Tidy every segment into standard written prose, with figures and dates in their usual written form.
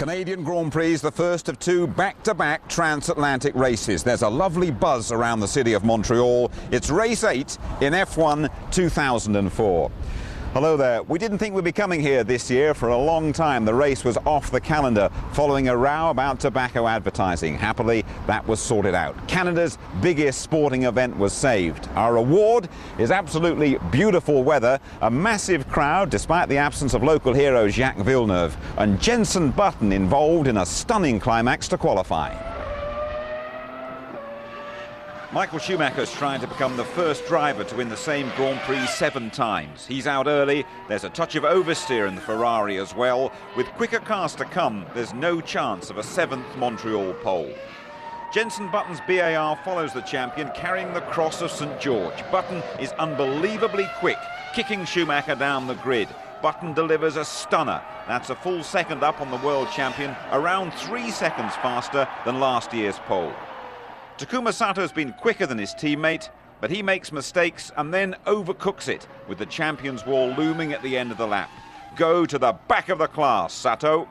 Canadian Grand Prix is the first of two back-to-back transatlantic races. There's a lovely buzz around the city of Montreal. It's race 8 in F1 2004. Hello there. We didn't think we'd be coming here this year. For a long time the race was off the calendar following a row about tobacco advertising. Happily, that was sorted out. Canada's biggest sporting event was saved. Our award is absolutely beautiful weather, a massive crowd despite the absence of local hero Jacques Villeneuve, and Jenson Button involved in a stunning climax to qualify. Michael Schumacher's trying to become the first driver to win the same Grand Prix 7 times. He's out early. There's a touch of oversteer in the Ferrari as well. With quicker cars to come, there's no chance of a 7th Montreal pole. Jenson Button's BAR follows the champion, carrying the cross of St. George. Button is unbelievably quick, kicking Schumacher down the grid. Button delivers a stunner. That's a full second up on the world champion, around 3 seconds faster than last year's pole. Takuma Sato's been quicker than his teammate, but he makes mistakes and then overcooks it, with the champions wall looming at the end of the lap. Go to the back of the class, Sato.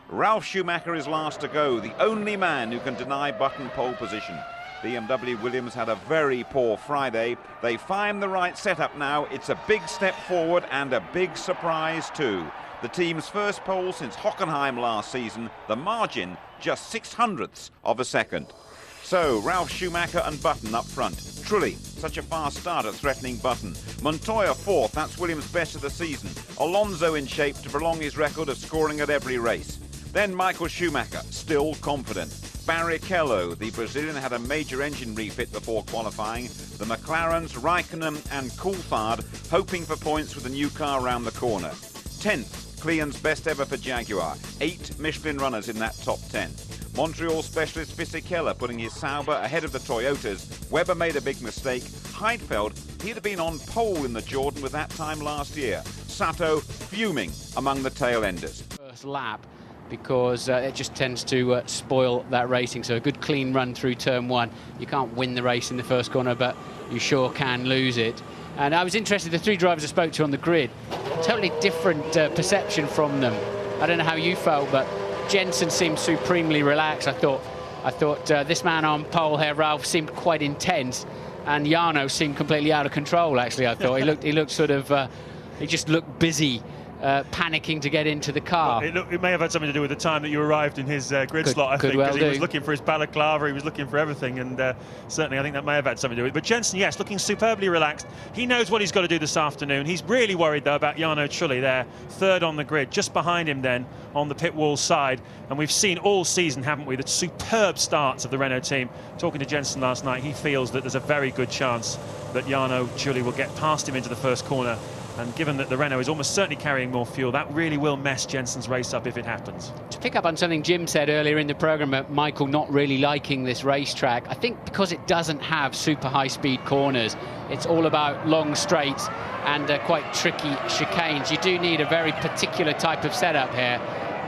Ralf Schumacher is last to go, the only man who can deny Button pole position. BMW Williams had a very poor Friday. They find the right setup now. It's a big step forward and a big surprise too. The team's first pole since Hockenheim last season, the margin just 0.06 of a second. So, Ralf Schumacher and Button up front. Trulli, such a fast starter, threatening Button. Montoya 4th, that's Williams' best of the season. Alonso in shape to prolong his record of scoring at every race. Then Michael Schumacher, still confident. Barrichello, the Brazilian, had a major engine refit before qualifying. The McLarens, Raikkonen and Coulthard hoping for points with the new car around the corner. 10th, Kleon's best ever for Jaguar. 8 Michelin runners in that top 10. Montreal specialist Fisichella putting his Sauber ahead of the Toyotas. Webber made a big mistake. Heidfeld, he'd have been on pole in the Jordan with that time last year. Sato fuming among the tail enders. First lap, because it just tends to spoil that racing. So a good clean run through turn 1. You can't win the race in the first corner, but you sure can lose it. And I was interested, the 3 drivers I spoke to on the grid, totally different perception from them. I don't know how you felt, but Jenson seemed supremely relaxed. I thought this man on pole here, Ralph, seemed quite intense, and Jarno seemed completely out of control. Actually, I thought he looked sort of he just looked busy, panicking to get into the car. Well, it may have had something to do with the time that you arrived in his grid slot, I think, because he was looking for his balaclava, he was looking for everything, and certainly I think that may have had something to do with it. But Jenson, yes, looking superbly relaxed. He knows what he's got to do this afternoon. He's really worried, though, about Jarno Trulli there, 3rd on the grid, just behind him then on the pit wall side. And we've seen all season, haven't we, the superb starts of the Renault team. Talking to Jenson last night, he feels that there's a very good chance that Jarno Trulli will get past him into the first corner. And given that the Renault is almost certainly carrying more fuel, that really will mess Jenson's race up if it happens. To pick up on something Jim said earlier in the programme about Michael not really liking this racetrack, I think because it doesn't have super high-speed corners, it's all about long straights and quite tricky chicanes. You do need a very particular type of setup here.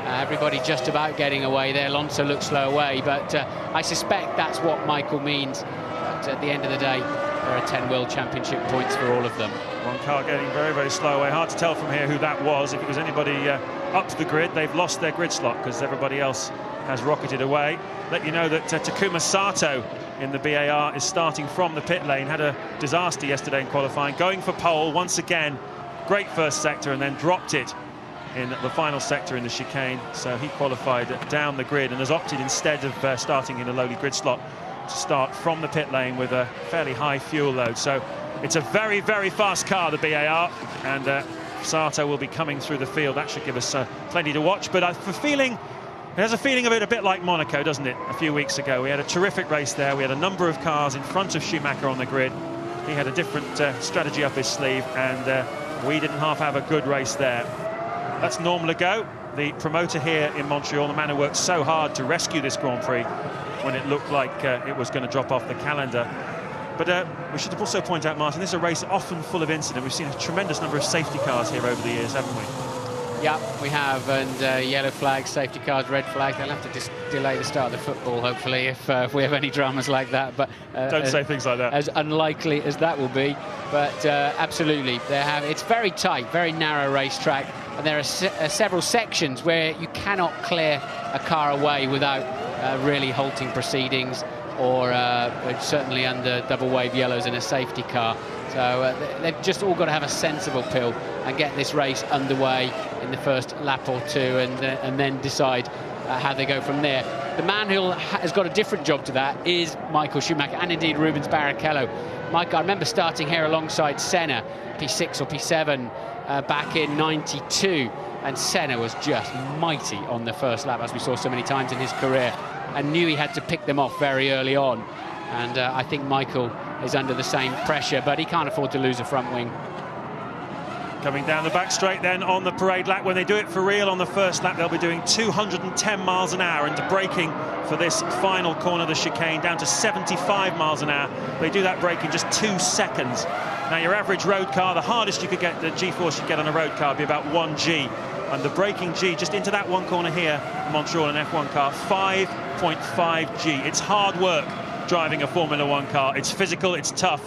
Everybody just about getting away there. Alonso looks slow away, but I suspect that's what Michael means. But at the end of the day, there are 10 World Championship points for all of them. One car getting very, very slow away. Hard to tell from here who that was. If it was anybody up the grid, they've lost their grid slot because everybody else has rocketed away. Let you know that Takuma Sato in the BAR is starting from the pit lane. Had a disaster yesterday in qualifying. Going for pole once again. Great first sector and then dropped it in the final sector in the chicane. So he qualified down the grid and has opted, instead of starting in a lowly grid slot, to start from the pit lane with a fairly high fuel load. So it's a very, very fast car, the BAR, and Sato will be coming through the field. That should give us plenty to watch. But it has a feeling of it a bit like Monaco, doesn't it? A few weeks ago we had a terrific race there. We had a number of cars in front of Schumacher on the grid. He had a different strategy up his sleeve, and we didn't have a good race there. That's Norm Legault, the promoter here in Montreal, the man who worked so hard to rescue this Grand Prix when it looked like it was going to drop off the calendar. But we should also point out, Martin, this is a race often full of incident. We've seen a tremendous number of safety cars here over the years, haven't we? Yeah, we have, and yellow flags, safety cars, red flags. They'll have to just delay the start of the football, hopefully, if we have any dramas like that. But don't say things like that. As unlikely as that will be, but absolutely, they have. It's very tight, very narrow racetrack. and there are several sections where you cannot clear a car away without really halting proceedings, or certainly under double wave yellows in a safety car. So they've just all got to have a sensible pill and get this race underway in the first lap or two, and then decide how they go from there. The man who has got a different job to that is Michael Schumacher, and indeed Rubens Barrichello. Mike, I remember starting here alongside Senna, P6 or P7 back in '92, and Senna was just mighty on the first lap, as we saw so many times in his career, and knew he had to pick them off very early on. And I think Michael is under the same pressure, but he can't afford to lose a front wing. Coming down the back straight then on the parade lap. When they do it for real on the first lap, they'll be doing 210 miles an hour, and braking for this final corner of the chicane down to 75 miles an hour. They do that brake in just 2 seconds. Now, your average road car, the hardest you could get, the G-force you get on a road car, would be about 1 G. And the braking G, just into that one corner here, Montreal, an F1 car, 5.5 G. It's hard work driving a Formula 1 car. It's physical, it's tough.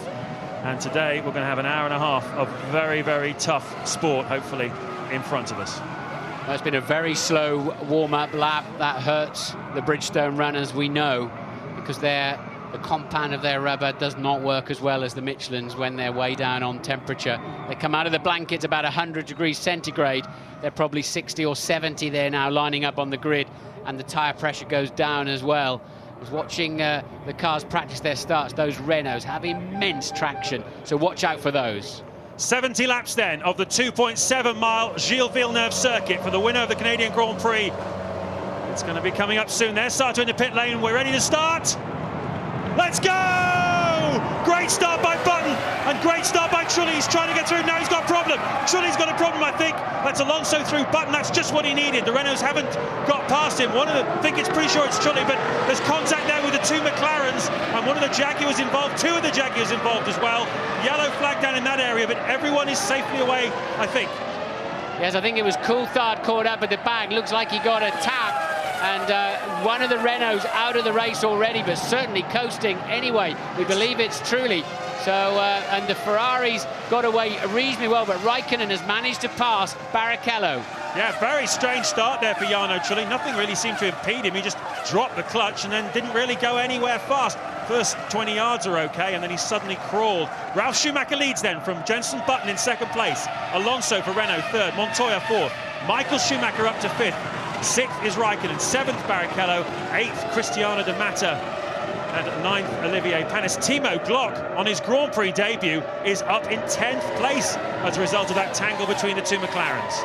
And today we're going to have an hour and a half of very, very tough sport, hopefully, in front of us. Well, it's been a very slow warm-up lap. That hurts the Bridgestone runners, we know, because the compound of their rubber does not work as well as the Michelin's when they're way down on temperature. They come out of the blankets about 100 degrees centigrade. They're probably 60 or 70 there now, lining up on the grid, and the tyre pressure goes down as well. I was watching the cars practice their starts. Those Renaults have immense traction, so watch out for those. 70 laps then of the 2.7-mile Gilles Villeneuve circuit for the winner of the Canadian Grand Prix. It's going to be coming up soon. There's Sato in the pit lane. We're ready to start. Let's go! Great start by Button, and great start by Trulli. He's trying to get through. Now he's got a problem. Trulli's got a problem, I think. That's Alonso through Button. That's just what he needed. The Renaults haven't got past him. I think it's pretty sure it's Trulli, but there's contact there with the 2 McLarens, and one of the Jaguars involved. 2 of the Jaguars involved as well. Yellow flag down in that area, but everyone is safely away, I think. Yes, I think it was Coulthard caught up at the back. Looks like he got a tap. And one of the Renaults out of the race already, but certainly coasting anyway. We believe it's Trulli. So, and the Ferraris got away reasonably well, but Raikkonen has managed to pass Barrichello. Yeah, very strange start there for Jarno Trulli. Nothing really seemed to impede him. He just dropped the clutch and then didn't really go anywhere fast. First 20 yards are okay, and then he suddenly crawled. Ralf Schumacher leads then from Jenson Button in 2nd place. Alonso for Renault 3rd, Montoya 4th. Michael Schumacher up to 5th. 6th is Raikkonen, 7th Barrichello, 8th Cristiano de Mata, and 9th Olivier Panis. Timo Glock on his Grand Prix debut is up in 10th place as a result of that tangle between the 2 McLarens.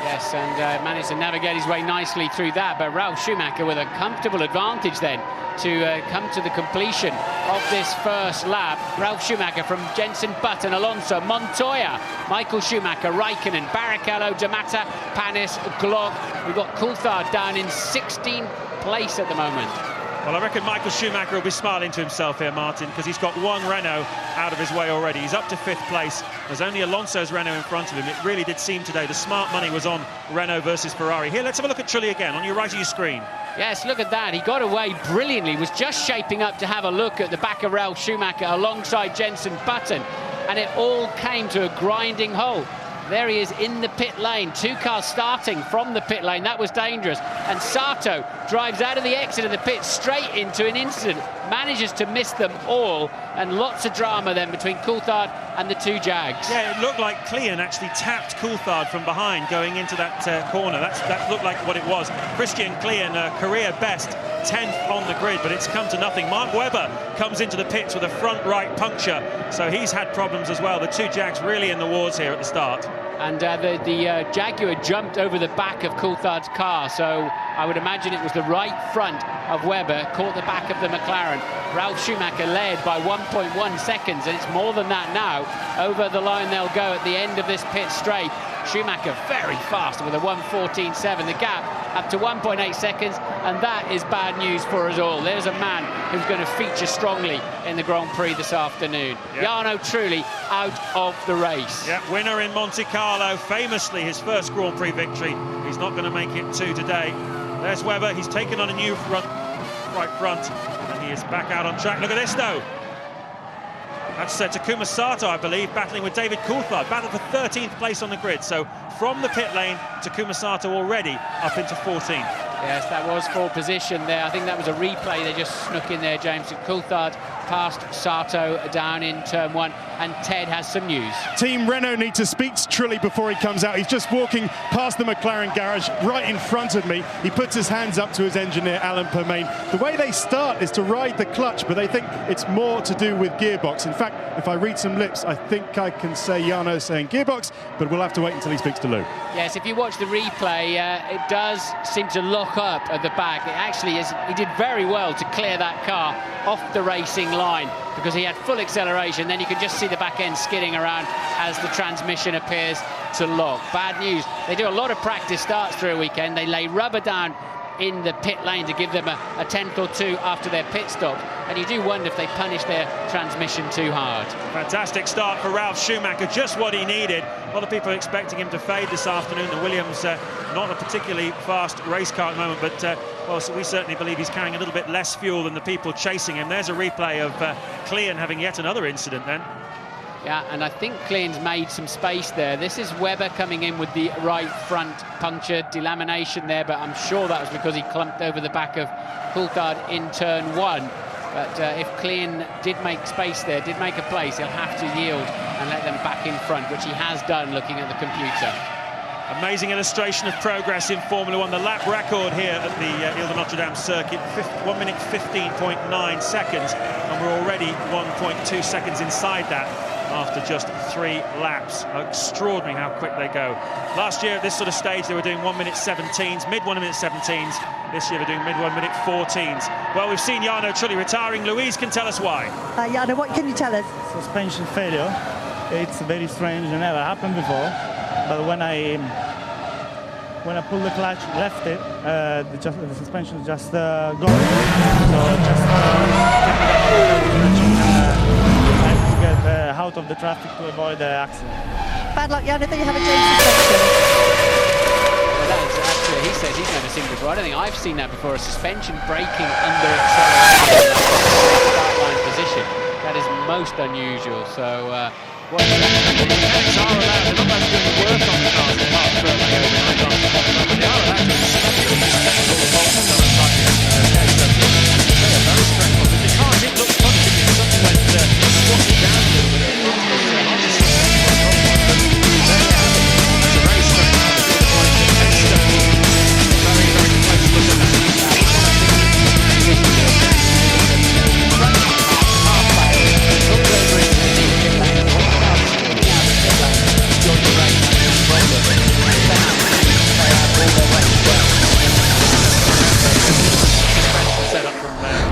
Yes, and managed to navigate his way nicely through that, but Ralf Schumacher with a comfortable advantage then to come to the completion of this first lap. Ralf Schumacher from Jenson Button, Alonso, Montoya, Michael Schumacher, Raikkonen, Barrichello, de Mata, Panis, Glock. We've got Coulthard down in 16th place at the moment. Well, I reckon Michael Schumacher will be smiling to himself here, Martin, because he's got 1 Renault out of his way already. He's up to 5th place. There's only Alonso's Renault in front of him. It really did seem today the smart money was on Renault versus Ferrari. Here, let's have a look at Trulli again on your right of your screen. Yes, look at that. He got away brilliantly. Was just shaping up to have a look at the back of Ralf Schumacher alongside Jenson Button, and it all came to a grinding halt. There he is in the pit lane. 2 cars starting from the pit lane. That was dangerous. And Sato drives out of the exit of the pit straight into an incident. Manages to miss them all. And lots of drama then between Coulthard and the 2 Jags. Yeah, it looked like Klein actually tapped Coulthard from behind going into that corner. That looked like what it was. Christian Klein, career best, 10th on the grid, but it's come to nothing. Mark Webber comes into the pits with a front right puncture, so he's had problems as well. The 2 Jags really in the wars here at the start. And the Jaguar jumped over the back of Coulthard's car, so I would imagine it was the right front of Webber, caught the back of the McLaren. Ralf Schumacher led by 1.1 seconds, and it's more than that now. Over the line they'll go at the end of this pit straight. Schumacher very fast with a 1:14.7. The gap up to 1.8 seconds, and that is bad news for us all. There's a man who's going to feature strongly in the Grand Prix this afternoon. Yep. Jarno Trulli out of the race. Yeah, winner in Monte Carlo, famously his first Grand Prix victory. He's not going to make it 2 today. There's Webber. He's taken on a new right front, and he is back out on track. Look at this though. That's Takuma Sato, I believe, battling with David Coulthard, battle for 13th place on the grid. So from the pit lane, Takuma Sato already up into 14th. Yes, that was for position there. I think that was a replay they just snuck in there, James. Coulthard passed Sato down in turn 1, and Ted has some news. Team Renault need to speak to Trulli before he comes out. He's just walking past the McLaren garage right in front of me. He puts his hands up to his engineer, Alan Permain. The way they start is to ride the clutch, but they think it's more to do with gearbox. In fact, if I read some lips, I think I can say Jarno saying gearbox, but we'll have to wait until he speaks to Lou. Yes, if you watch the replay, it does seem to lock up at the back. It actually is. He did very well to clear that car off the racing line because he had full acceleration. Then you can just see the back end skidding around as the transmission appears to lock. Bad news. They do a lot of practice starts through a weekend. They lay rubber down in the pit lane to give them a tenth or two after their pit stop, and you do wonder if they punish their transmission too hard. Fantastic start for Ralf Schumacher, just what he needed. A lot of people are expecting him to fade this afternoon. The Williams, not a particularly fast race car at the moment, but well, so we certainly believe he's carrying a little bit less fuel than the people chasing him. There's a replay of Klein having yet another incident then. Yeah, and I think Klein's made some space there. This is Webber coming in with the right front puncture, delamination there, but I'm sure that was because he clumped over the back of Coulthard in turn 1. But if Klein did make space there, did make a place, he'll have to yield and let them back in front, which he has done looking at the computer. Amazing illustration of progress in Formula 1. The lap record here at the Ile de Notre Dame circuit, 1 minute 15.9 seconds, and we're already 1.2 seconds inside that after just 3 laps. Extraordinary how quick they go. Last year at this sort of stage they were doing 1 minute 17s, mid 1 minute 17s. This year they're doing mid 1 minute 14s. Well, we've seen Jarno Trulli retiring. Louise can tell us why. Jarno, what can you tell us? Suspension failure. It's very strange, it never happened before. But when I pulled the clutch, left it, the suspension just gone. So just out of the traffic to avoid the accident. Bad luck, Jarno, that you have a change suspension. Well, that's actually, he says he's never seen before. I don't think I've seen that before, a suspension braking under acceleration. Start line position. That is most unusual. So, what is that? The mechanics are allowed. They're not allowed to do any work on the cars. They're not firmly overnight on the bottom, but they are allowed to inspect them. All the bolts on the side. They are very strange ones. The car did look funny, didn't it? Something went squatting down a little bit.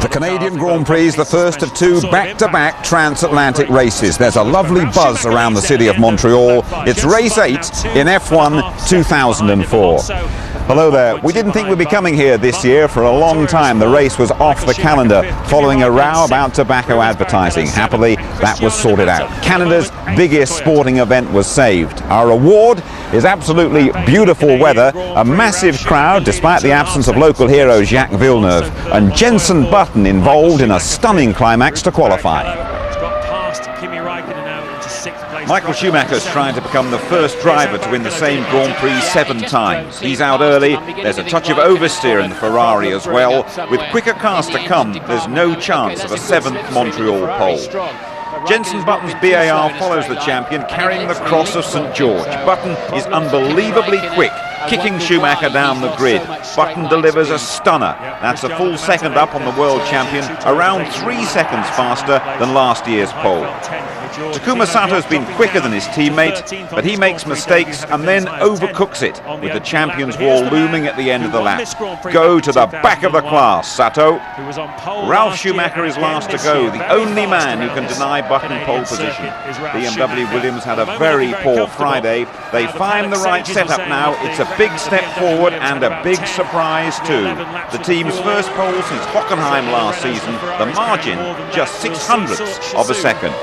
The Canadian Grand Prix is the first of 2 back-to-back transatlantic races. There's a lovely buzz around the city of Montreal. It's race 8 in F1 2004. Hello there. We didn't think we'd be coming here this year. For a long time the race was off the calendar following a row about tobacco advertising. Happily, that was sorted out. Canada's biggest sporting event was saved. Our award is absolutely beautiful weather, a massive crowd despite the absence of local hero Jacques Villeneuve, and Jenson Button involved in a stunning climax to qualify. Michael Schumacher's trying to become the first driver to win the same Grand Prix 7 times. He's out early. There's a touch of oversteer in the Ferrari as well. With quicker cars to come, there's no chance of a 7th Montreal pole. Jenson Button's BAR follows the champion, carrying the cross of St George. Button is unbelievably quick, kicking Schumacher down the grid. Button delivers a stunner. That's a full second up on the world champion, around 3 seconds faster than last year's pole. Takuma Sato's been quicker than his teammate, but he makes mistakes and then overcooks it, with the champions wall looming at the end of the lap. Go to the back of the class, Sato. Ralf Schumacher is last to go, the only man who can deny Button pole position. BMW Williams had a very poor Friday. They find the right setup now. It's a big step forward and a big surprise too. The team's first pole since Hockenheim last season, the margin just 0.06 of a second.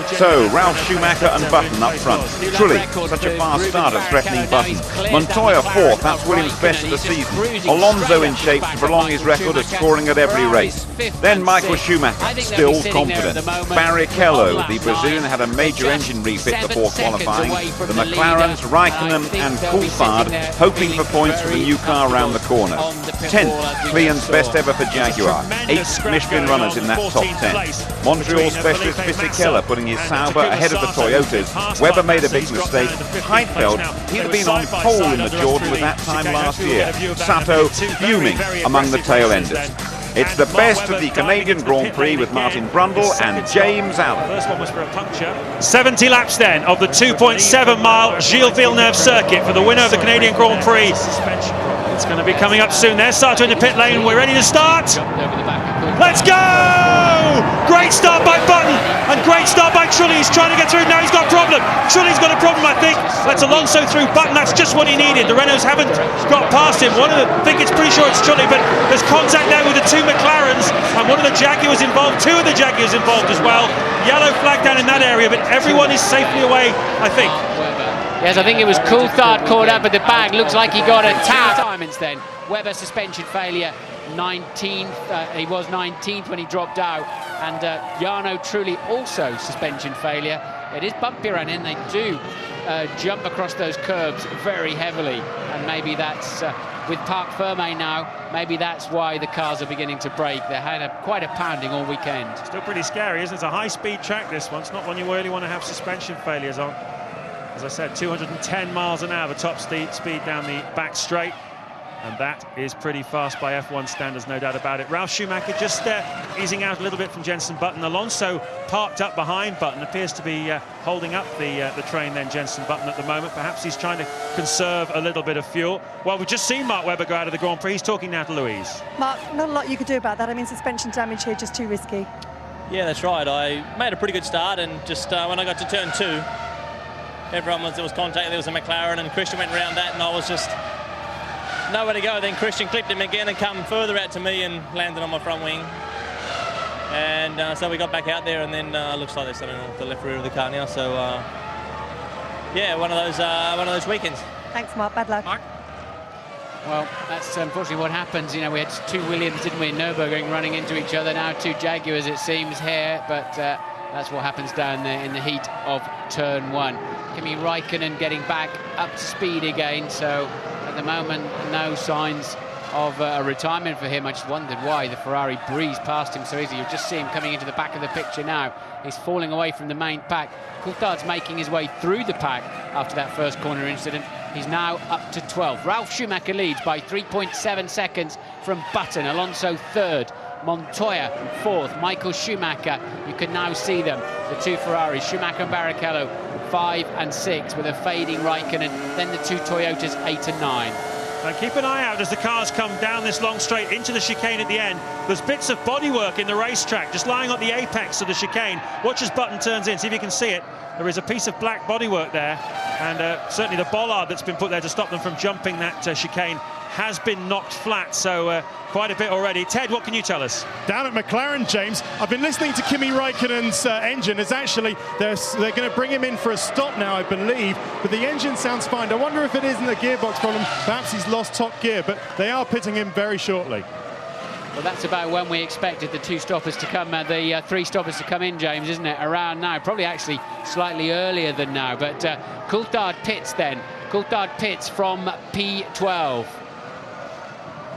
So, Ralph Schumacher and Button up front. Trulli, such a fast starter, threatening Button. Montoya fourth, that's Williams' best of the season. Alonso in shape to prolong his record of scoring at every race. Then Michael Schumacher, still confident. Barrichello, the Brazilian, had a major engine refit before qualifying. The McLarens, Raikkonen and Coulthard hoping for points from the new car around the corner. 10th, Klean's best ever for Jaguar. 8 Michelin runners in that top 10. Montreal specialist Fisichella putting his Sauber ahead of the Toyotas. Webber made a big mistake. Heidfeld, he'd have been on pole in the Jordan with that time last year. Sato fuming among the tail enders. It's the best of the Canadian Grand Prix with Martin Brundle and James Allen. First one was for a puncture. 70 laps then of the 2.7-mile Gilles Villeneuve circuit for the winner of the Canadian Grand Prix. It's going to be coming up soon there. Sato in the pit lane. We're ready to start. Let's go! Great start by Button and great start by Trulli. He's trying to get through. Now he's got a problem. Trulli's got a problem, I think. Lets Alonso through Button. That's just what he needed. The Renaults haven't got past him. I think it's pretty sure it's Trulli, but there's contact there with the two McLarens and one of the Jaguars involved. Two of the Jaguars involved as well. Yellow flag down in that area, but everyone is safely away, I think. Yes, I think it was Coulthard caught up at the back. Looks like he got a tap. Diamonds then. Webber suspension failure. 19th. He was 19th when he dropped out. And Jarno Trulli also suspension failure. It is bumpy around in. They do jump across those curbs very heavily. And maybe that's, with Parc Ferme now, maybe that's why the cars are beginning to break. They had quite a pounding all weekend. Still pretty scary, isn't it? It's a high-speed track, this one. It's not one you really want to have suspension failures on. As I said, 210 miles an hour, the top speed down the back straight. And that is pretty fast by F1 standards, no doubt about it. Ralf Schumacher just easing out a little bit from Jenson Button. Alonso parked up behind Button, appears to be holding up the train then, Jenson Button, at the moment. Perhaps he's trying to conserve a little bit of fuel. Well, we've just seen Mark Webber go out of the Grand Prix. He's talking now to Louise. Mark, not a lot you could do about that. I mean, suspension damage here, just too risky. Yeah, that's right. I made a pretty good start, and just when I got to turn 2, there was contact. There was a McLaren, and Christian went around that, and I was just nowhere to go. Then Christian clipped him again and come further out to me and landed on my front wing. And so we got back out there, and then looks like they're starting on the left rear of the car now. So yeah, one of those weekends. Thanks, Mark. Bad luck. Mark? Well, that's unfortunately what happens. You know, we had 2 Williams, didn't we, in Nürburgring running into each other. Now 2 Jaguars, it seems, here. But that's what happens down there in the heat of turn 1. Kimi Raikkonen getting back up to speed again. So at the moment, no signs of a retirement for him. I just wondered why the Ferrari breezed past him so easy. You just see him coming into the back of the picture now. He's falling away from the main pack. Coulthard's making his way through the pack after that first corner incident. He's now up to 12th. Ralf Schumacher leads by 3.7 seconds from Button. Alonso 3rd. Montoya 4th. Michael Schumacher, you can now see them, the 2 Ferraris, Schumacher and Barrichello 5 and 6, with a fading Raikkonen, then the 2 Toyotas 8 and 9. And keep an eye out as the cars come down this long straight into the chicane at the end. There's bits of bodywork in the racetrack just lying at the apex of the chicane. Watch as Button turns in, see if you can see it. There is a piece of black bodywork there, and certainly the bollard that's been put there to stop them from jumping that chicane has been knocked flat, so quite a bit already. Ted, what can you tell us? Down at McLaren, James, I've been listening to Kimi Raikkonen's engine. It's actually, they're going to bring him in for a stop now, I believe, but the engine sounds fine. I wonder if it isn't a gearbox problem. Perhaps he's lost top gear, but they are pitting him very shortly. Well, that's about when we expected the 2 stoppers to come, the 3 stoppers to come in, James, isn't it? Around now, probably actually slightly earlier than now, but Coulthard pits then. Coulthard pits from P12.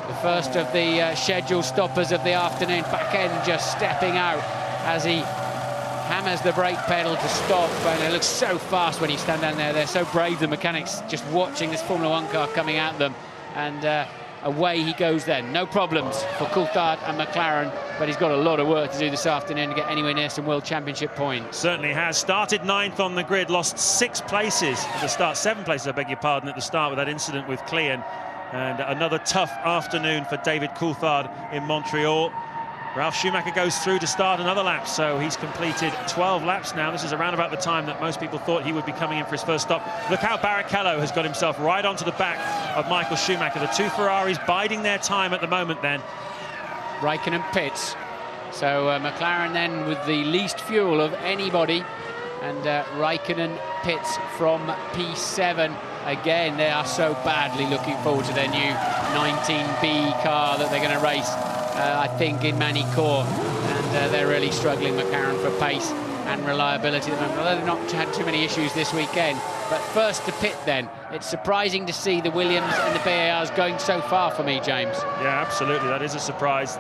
The first of the scheduled stoppers of the afternoon. Back end just stepping out as he hammers the brake pedal to stop. And it looks so fast when you stand down there. They're so brave, the mechanics, just watching this Formula 1 car coming at them. And away he goes then. No problems for Coulthard and McLaren, but he's got a lot of work to do this afternoon to get anywhere near some World Championship points. Certainly has. Started 9th on the grid, lost 6 places at the start, 7 places, I beg your pardon, at the start with that incident with Klean. And another tough afternoon for David Coulthard in Montreal. Ralf Schumacher goes through to start another lap, so he's completed 12 laps now. This is around about the time that most people thought he would be coming in for his first stop. Look how Barrichello has got himself right onto the back of Michael Schumacher. The 2 Ferraris biding their time at the moment then. Raikkonen pits. So McLaren then with the least fuel of anybody And Raikkonen pits from P7. Again, they are so badly looking forward to their new 19B car that they're going to race, I think, in Manicourt. And they're really struggling, McLaren, for pace and reliability at the moment, although they've not had too many issues this weekend. But first to pit then, it's surprising to see the Williams and the BARs going so far for me, James. Yeah, absolutely, that is a surprise.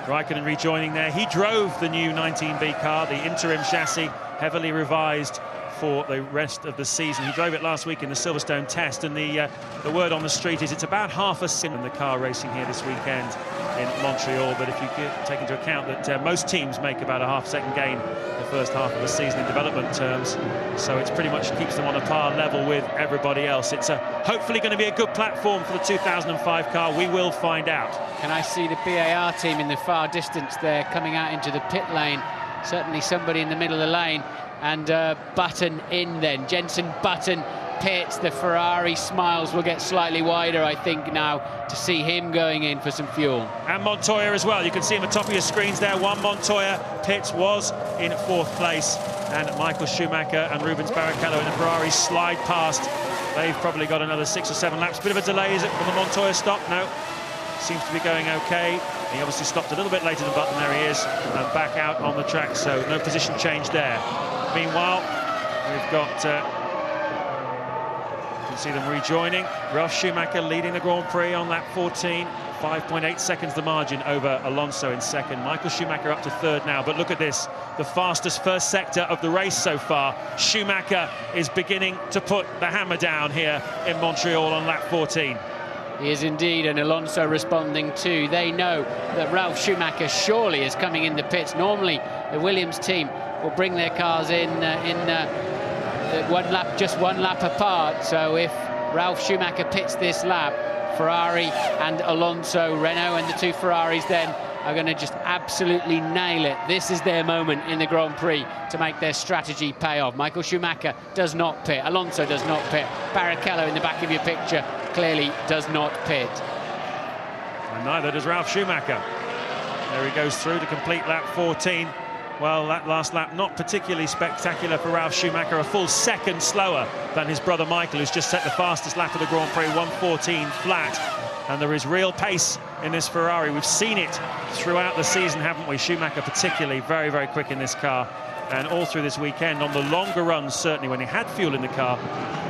Raikkonen rejoining there. He drove the new 19B car, the interim chassis, heavily revised for the rest of the season. He drove it last week in the Silverstone test, and the word on the street is it's about half a second in the car racing here this weekend in Montreal. But if you take into account that most teams make about a half-second gain the first half of the season in development terms, so it's pretty much keeps them on a par level with everybody else. It's hopefully going to be a good platform for the 2005 car. We will find out. Can I see the BAR team in the far distance there coming out into the pit lane? Certainly somebody in the middle of the lane. And Button in then. Jenson Button pits. The Ferrari smiles will get slightly wider, I think, now to see him going in for some fuel. And Montoya as well. You can see him at the top of your screens there. Juan Montoya pits was in 4th place. And Michael Schumacher and Rubens Barrichello in the Ferrari slide past. They've probably got another 6 or 7 laps. Bit of a delay, is it, from the Montoya stop? No. Seems to be going okay. He obviously stopped a little bit later than Button. There he is. And back out on the track, so no position change there. Meanwhile, we've got, you can see them rejoining. Ralf Schumacher leading the Grand Prix on lap 14. 5.8 seconds the margin over Alonso in second. Michael Schumacher up to third now, but look at this. The fastest first sector of the race so far. Schumacher is beginning to put the hammer down here in Montreal on lap 14. He is indeed, and Alonso responding too. They know that Ralf Schumacher surely is coming in the pits. Normally, the Williams team will bring their cars in just one lap apart. So if Ralf Schumacher pits this lap, Ferrari and Alonso, Renault and the 2 Ferraris then are going to just absolutely nail it. This is their moment in the Grand Prix to make their strategy pay off. Michael Schumacher does not pit. Alonso does not pit. Barrichello in the back of your picture clearly does not pit. And neither does Ralf Schumacher. There he goes through to complete lap 14. Well, that last lap not particularly spectacular for Ralf Schumacher, a full second slower than his brother Michael, who's just set the fastest lap of the Grand Prix, 1:14 flat. And there is real pace in this Ferrari. We've seen it throughout the season, haven't we? Schumacher particularly very, very quick in this car. And all through this weekend, on the longer runs, certainly when he had fuel in the car,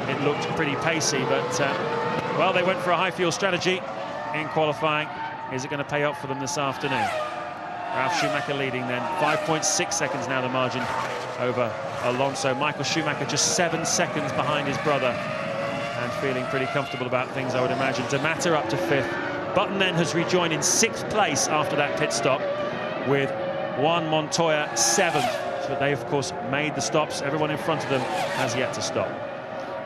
it looked pretty pacey. But, well, they went for a high fuel strategy in qualifying. Is it going to pay off for them this afternoon? Ralf Schumacher leading then. 5.6 seconds now the margin over Alonso. Michael Schumacher just 7 seconds behind his brother and feeling pretty comfortable about things, I would imagine. D'Amata up to 5th. Button then has rejoined in 6th place after that pit stop with Juan Montoya 7th. So they, of course, made the stops. Everyone in front of them has yet to stop.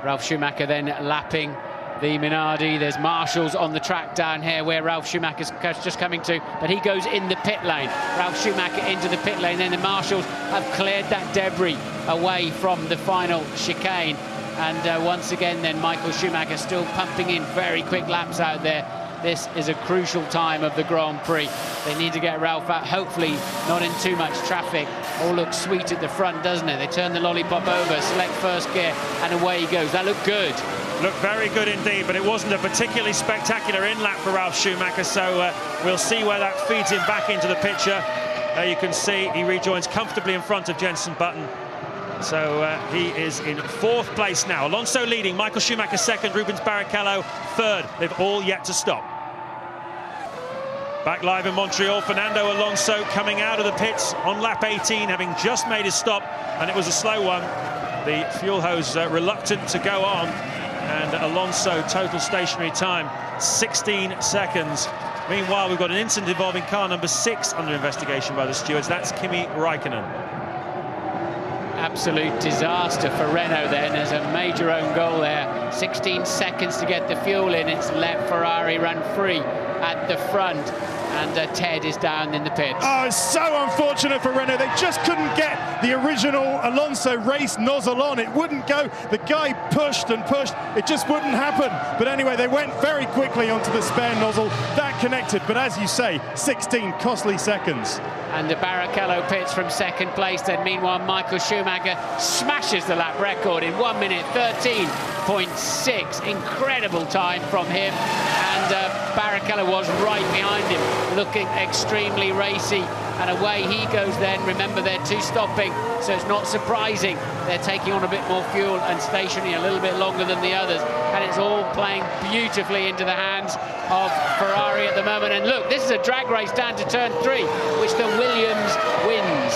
Ralf Schumacher then lapping the Minardi. There's marshals on the track down here where Ralf Schumacher's just coming to, but he goes in the pit lane. Ralf Schumacher into the pit lane, then the marshals have cleared that debris away from the final chicane. And once again then Michael Schumacher still pumping in very quick laps out there. This is a crucial time of the Grand Prix. They need to get Ralf out, hopefully not in too much traffic. All looks sweet at the front, doesn't it? They turn the lollipop over, select first gear, and away he goes. That looked good. Looked very good indeed, but it wasn't a particularly spectacular in-lap for Ralf Schumacher, so we'll see where that feeds him back into the picture. There you can see he rejoins comfortably in front of Jenson Button. So he is in 4th place now. Alonso leading, Michael Schumacher 2nd, Rubens Barrichello 3rd. They've all yet to stop. Back live in Montreal, Fernando Alonso coming out of the pits on lap 18, having just made his stop, and it was a slow one. The fuel hose reluctant to go on, and Alonso total stationary time 16 seconds. Meanwhile, we've got an incident involving car number 6 under investigation by the stewards. That's Kimi Raikkonen. Absolute disaster for Renault then. There's a major own goal there. 16 seconds to get the fuel in. It's let Ferrari run free at the front. And Ted is down in the pits. Oh, it's so unfortunate for Renault. They just couldn't get the original Alonso race nozzle on. It wouldn't go. The guy pushed and pushed. It just wouldn't happen. But anyway, they went very quickly onto the spare nozzle. That connected. But as you say, 16 costly seconds. And the Barrichello pits from second place. Then meanwhile, Michael Schumacher smashes the lap record in 1 minute 13.6. Incredible time from him. And Barrichello was right behind him, looking extremely racy. And away he goes then. Remember, they're two stopping, so it's not surprising they're taking on a bit more fuel and stationary a little bit longer than the others. And it's all playing beautifully into the hands of Ferrari at the moment. And look, this is a drag race down to turn 3, which the Williams wins.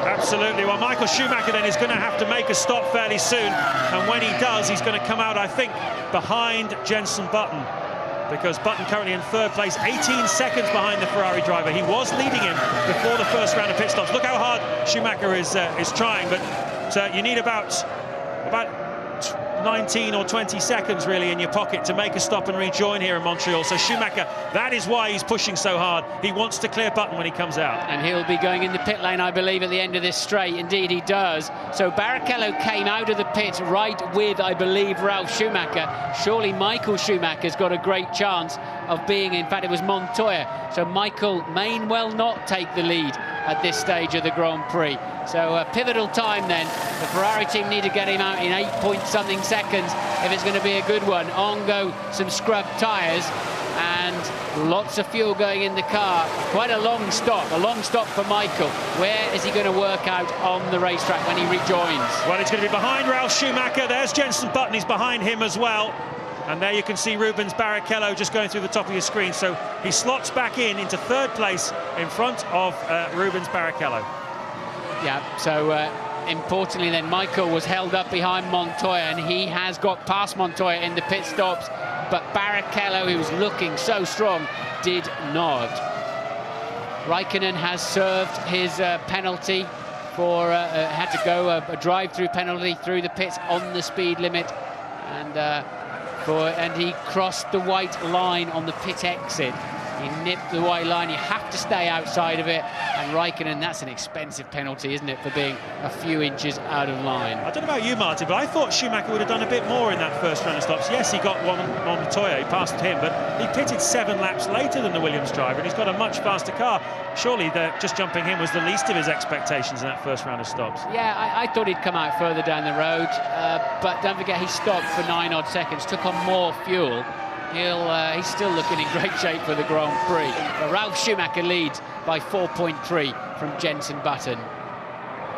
Absolutely. Well, Michael Schumacher then is going to have to make a stop fairly soon. And when he does, he's going to come out, I think, behind Jenson Button, because Button currently in third place, 18 seconds behind the Ferrari driver. He was leading him before the first round of pit stops. Look how hard Schumacher is trying, but you need about 19 or 20 seconds really in your pocket to make a stop and rejoin here in Montreal. So Schumacher, that is why he's pushing so hard. He wants to clear Button when he comes out. And he'll be going in the pit lane, I believe, at the end of this straight. Indeed, he does. So Barrichello came out of the pits right with, I believe, Ralf Schumacher. Surely Michael Schumacher's got a great chance of being, in fact, it was Montoya. So Michael may well not take the lead at this stage of the Grand Prix. So a pivotal time then. The Ferrari team need to get him out in 8-point-something seconds if it's going to be a good one. On go some scrub tyres and lots of fuel going in the car. Quite a long stop for Michael. Where is he going to work out on the racetrack when he rejoins? Well, he's going to be behind Ralf Schumacher. There's Jenson Button, he's behind him as well. And there you can see Rubens Barrichello just going through the top of your screen. So he slots back into third place in front of Rubens Barrichello. Yeah, so importantly then, Michael was held up behind Montoya, and he has got past Montoya in the pit stops, but Barrichello, who was looking so strong, did not. Raikkonen has served his penalty for, had to go a drive-through penalty through the pits on the speed limit, and he crossed the white line on the pit exit. He nipped the white line. You have to stay outside of it. And Raikkonen, that's an expensive penalty, isn't it, for being a few inches out of line. I don't know about you, Martin, but I thought Schumacher would have done a bit more in that first round of stops. Yes, he got one on Montoya, he passed him, but he pitted 7 laps later than the Williams driver, and he's got a much faster car. Surely just jumping him was the least of his expectations in that first round of stops. Yeah, I thought he'd come out further down the road, but don't forget he stopped for 9 odd seconds, took on more fuel. He's still looking in great shape for the Grand Prix. But Ralf Schumacher leads by 4.3 from Jenson Button.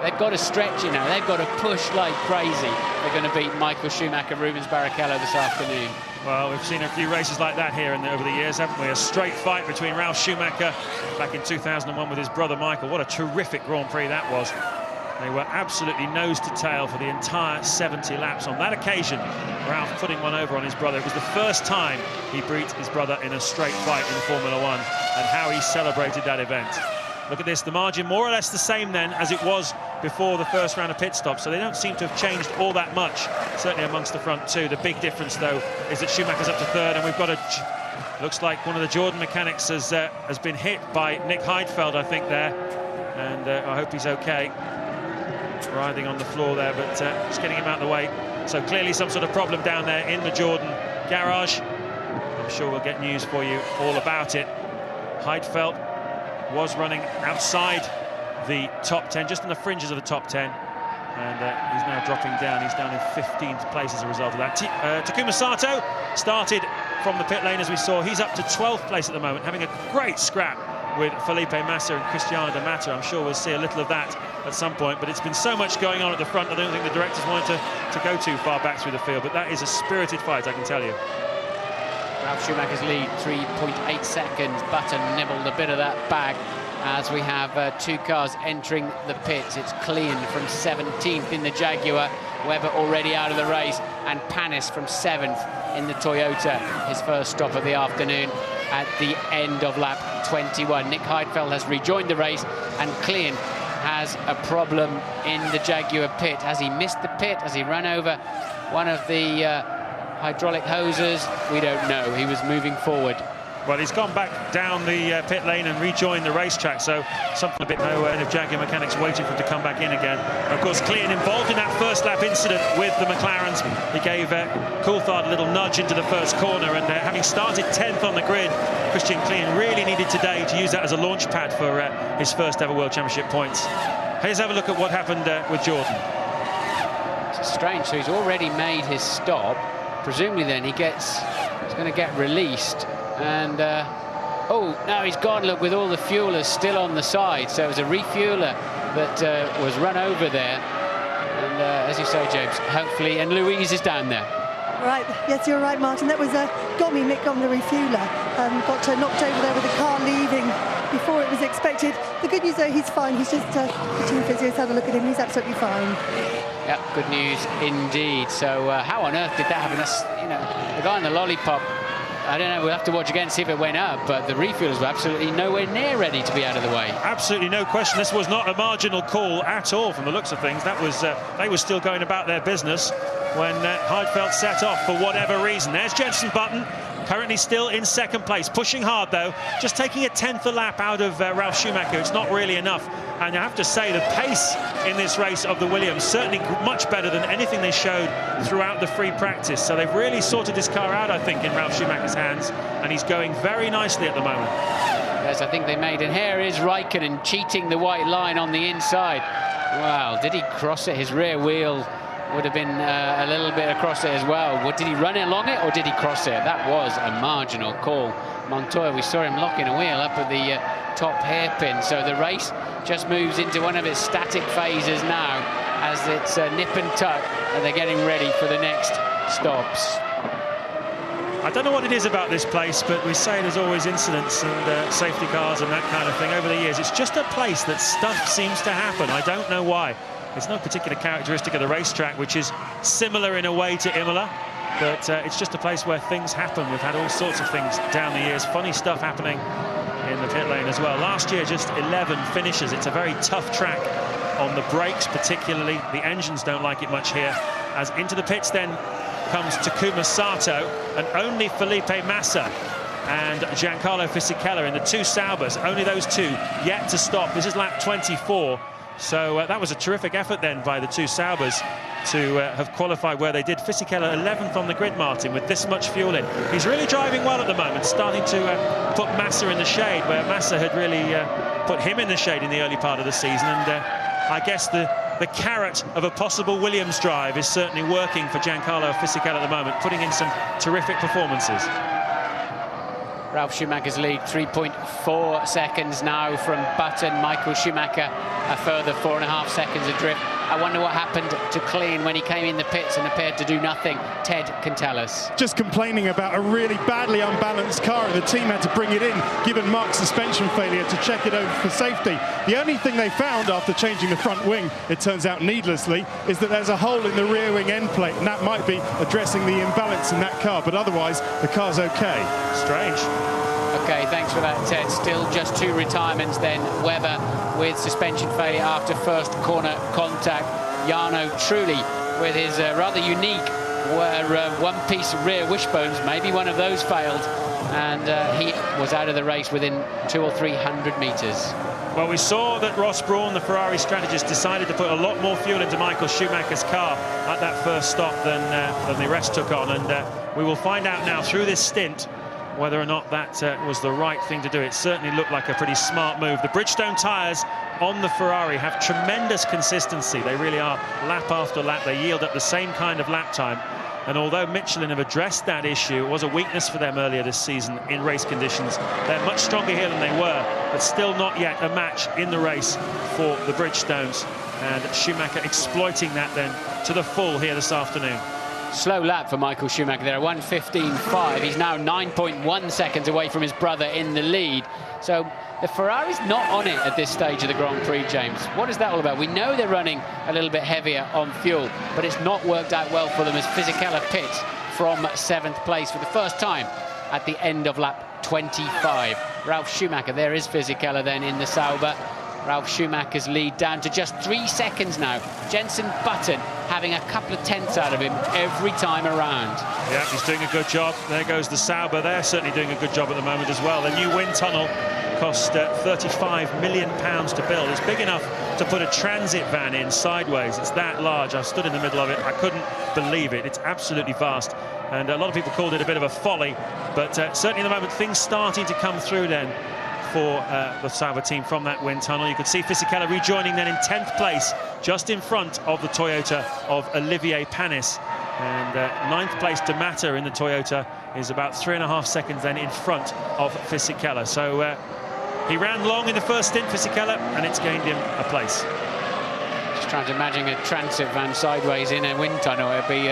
They've got to stretch, you know. They've got to push like crazy. They're going to beat Michael Schumacher, Rubens Barrichello this afternoon. Well, we've seen a few races like that here over the years, haven't we? A straight fight between Ralf Schumacher back in 2001 with his brother Michael. What a terrific Grand Prix that was. They were absolutely nose to tail for the entire 70 laps. On that occasion, Ralph putting one over on his brother. It was the first time he beat his brother in a straight fight in Formula One, and how he celebrated that event. Look at this, the margin more or less the same then as it was before the first round of pit stops, so they don't seem to have changed all that much, certainly amongst the front two. The big difference, though, is that Schumacher's up to third, and we've got looks like one of the Jordan mechanics has been hit by Nick Heidfeld, I think, there, and I hope he's okay. Writhing on the floor there, but just getting him out of the way. So clearly some sort of problem down there in the Jordan garage. I'm sure we'll get news for you all about it. Heidfeld was running outside the top 10, just on the fringes of the top 10, and he's now dropping down. He's down in 15th place as a result of that. Takuma Sato started from the pit lane, as we saw. He's up to 12th place at the moment, having a great scrap with Felipe Massa and Cristiano de Mata. I'm sure we'll see a little of that at some point, but it's been so much going on at the front, I don't think the directors wanted to go too far back through the field, but that is a spirited fight, I can tell you. Ralf Schumacher's lead, 3.8 seconds. Button nibbled a bit of that back as we have 2 cars entering the pits. It's Clean from 17th in the Jaguar, Webber already out of the race, and Panis from 7th in the Toyota, his first stop of the afternoon at the end of lap 21. Nick Heidfeld has rejoined the race, and Clean has a problem in the Jaguar pit. Has he missed the pit? Has he run over one of the hydraulic hoses? We don't know. He was moving forward. Well, he's gone back down the pit lane and rejoined the racetrack, so something a bit nowhere of Jaguar mechanics waiting for him to come back in again. Of course, Klein involved in that first lap incident with the McLarens. He gave Coulthard a little nudge into the first corner, and having started 10th on the grid, Christian Klein really needed today to use that as a launch pad for his first ever World Championship points. Here's have a look at what happened with Jordan. It's strange, so he's already made his stop. Presumably then he's going to get released. And, oh, now he's gone, look, with all the fuelers still on the side. So it was a refueler that was run over there. And as you say, James, hopefully, and Louise is down there. Right, yes, you're right, Martin. That was Gomi, Mick Gomi, the refueler. Got knocked over there with the car leaving before it was expected. The good news, though, he's fine. He's just, the team physio's had a look at him. He's absolutely fine. Yeah, good news indeed. So how on earth did that happen? That's, you know, the guy in the lollipop, I don't know, we'll have to watch again, see if it went up, but the refuelers were absolutely nowhere near ready to be out of the way. Absolutely no question. This was not a marginal call at all from the looks of things. That was, they were still going about their business when Heidfeld set off for whatever reason. There's Jenson Button, currently still in second place, pushing hard though, just taking a 10th a lap out of Ralf Schumacher. It's not really enough. And I have to say, the pace in this race of the Williams certainly much better than anything they showed throughout the free practice. So they've really sorted this car out, I think, in Ralf Schumacher's hands, and he's going very nicely at the moment. Yes, I think they made, and here is Raikkonen cheating the white line on the inside. Wow, did he cross it? His rear wheel would have been a little bit across it as well. Did he run it along it, or did he cross it? That was a marginal call. Montoya, we saw him locking a wheel up at the top hairpin. So the race just moves into one of its static phases now, as it's nip and tuck, and they're getting ready for the next stops. I don't know what it is about this place, but we say there's always incidents and safety cars and that kind of thing over the years. It's just a place that stuff seems to happen. I don't know why. It's no particular characteristic of the racetrack, which is similar in a way to Imola, but it's just a place where things happen. We've had all sorts of things down the years, funny stuff happening in the pit lane as well. Last year, just 11 finishes. It's a very tough track on the brakes, particularly. The engines don't like it much here. As into the pits then comes Takuma Sato, and only Felipe Massa and Giancarlo Fisichella in the two Saubers. Only those two yet to stop. This is lap 24. So that was a terrific effort then by the two Saubers to have qualified where they did. Fisichella 11th on the grid, Martin, with this much fuel in. He's really driving well at the moment, starting to put Massa in the shade, where Massa had really put him in the shade in the early part of the season. And I guess the carrot of a possible Williams drive is certainly working for Giancarlo Fisichella at the moment, putting in some terrific performances. Ralf Schumacher's lead, 3.4 seconds now from Button. Michael Schumacher a further 4.5 seconds adrift. I wonder what happened to Klein when he came in the pits and appeared to do nothing. Ted can tell us. Just complaining about a really badly unbalanced car, and the team had to bring it in, given Mark's suspension failure, to check it over for safety. The only thing they found after changing the front wing, it turns out needlessly, is that there's a hole in the rear wing end plate, and that might be addressing the imbalance in that car, but otherwise the car's okay. Strange. Okay, thanks for that, Ted. Still just two retirements then. Webber with suspension failure after first corner contact. Jarno Trulli with his rather unique one-piece rear wishbones. Maybe one of those failed, and he was out of the race within 200 or 300 metres. Well, we saw that Ross Brawn, the Ferrari strategist, decided to put a lot more fuel into Michael Schumacher's car at that first stop than the rest took on, and we will find out now through this stint whether or not that was the right thing to do. It certainly looked like a pretty smart move. The Bridgestone tyres on the Ferrari have tremendous consistency. They really are, lap after lap. They yield up the same kind of lap time. And although Michelin have addressed that issue, it was a weakness for them earlier this season in race conditions. They're much stronger here than they were, but still not yet a match in the race for the Bridgestones. And Schumacher exploiting that then to the full here this afternoon. Slow lap for Michael Schumacher there, 1:15.5. He's now 9.1 seconds away from his brother in the lead. So the Ferrari's not on it at this stage of the Grand Prix, James. What is that all about? We know they're running a little bit heavier on fuel, but it's not worked out well for them as Fisichella pits from 7th place for the first time at the end of lap 25. Ralf Schumacher, there is Fisichella then in the Sauber. Ralf Schumacher's lead down to just 3 seconds now. Jenson Button having a couple of tenths out of him every time around. Yeah, he's doing a good job. There goes the Sauber. They're certainly doing a good job at the moment as well. The new wind tunnel cost £35 million to build. It's big enough to put a transit van in sideways. It's that large. I stood in the middle of it. I couldn't believe it. It's absolutely vast. And a lot of people called it a bit of a folly. But certainly at the moment, things starting to come through then for the Sauber team from that wind tunnel. You could see Fisichella rejoining then in 10th place, just in front of the Toyota of Olivier Panis. And 9th place D'Amata in the Toyota is about 3.5 seconds then in front of Fisichella. So he ran long in the first stint, Fisichella, and it's gained him a place. Just trying to imagine a transit van sideways in a wind tunnel. It'd be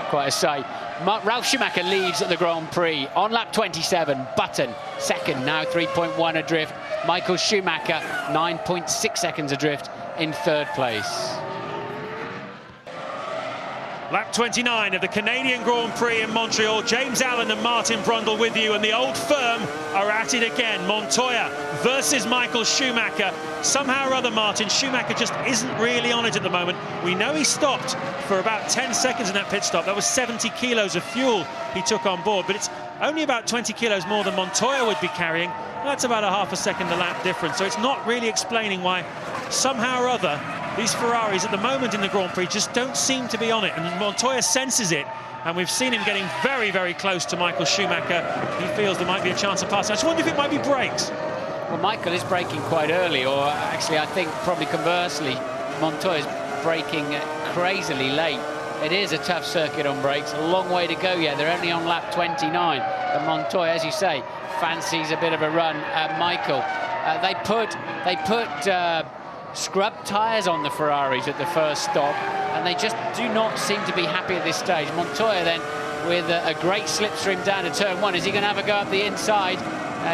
quite a sight. Ralf Schumacher leads at the Grand Prix on lap 27. Button second, now 3.1 adrift. Michael Schumacher 9.6 seconds adrift in third place. Lap 29 of the Canadian Grand Prix in Montreal. James Allen and Martin Brundle with you, and the old firm are at it again. Montoya versus Michael Schumacher. Somehow or other, Martin, Schumacher just isn't really on it at the moment. We know he stopped for about 10 seconds in that pit stop. That was 70 kilos of fuel he took on board, but it's only about 20 kilos more than Montoya would be carrying. That's about a half a second a lap difference, so it's not really explaining why somehow or other these Ferraris at the moment in the Grand Prix just don't seem to be on it, and Montoya senses it, and we've seen him getting very, very close to Michael Schumacher. He feels there might be a chance of passing. I just wonder if it might be brakes. Well, Michael is braking quite early, or actually I think probably conversely, Montoya's braking crazily late. It is a tough circuit on brakes, a long way to go yet. They're only on lap 29, but Montoya, as you say, fancies a bit of a run at Michael. They put scrub tyres on the Ferraris at the first stop, and they just do not seem to be happy at this stage. Montoya then with a great slipstream down to turn one. Is he going to have a go up the inside?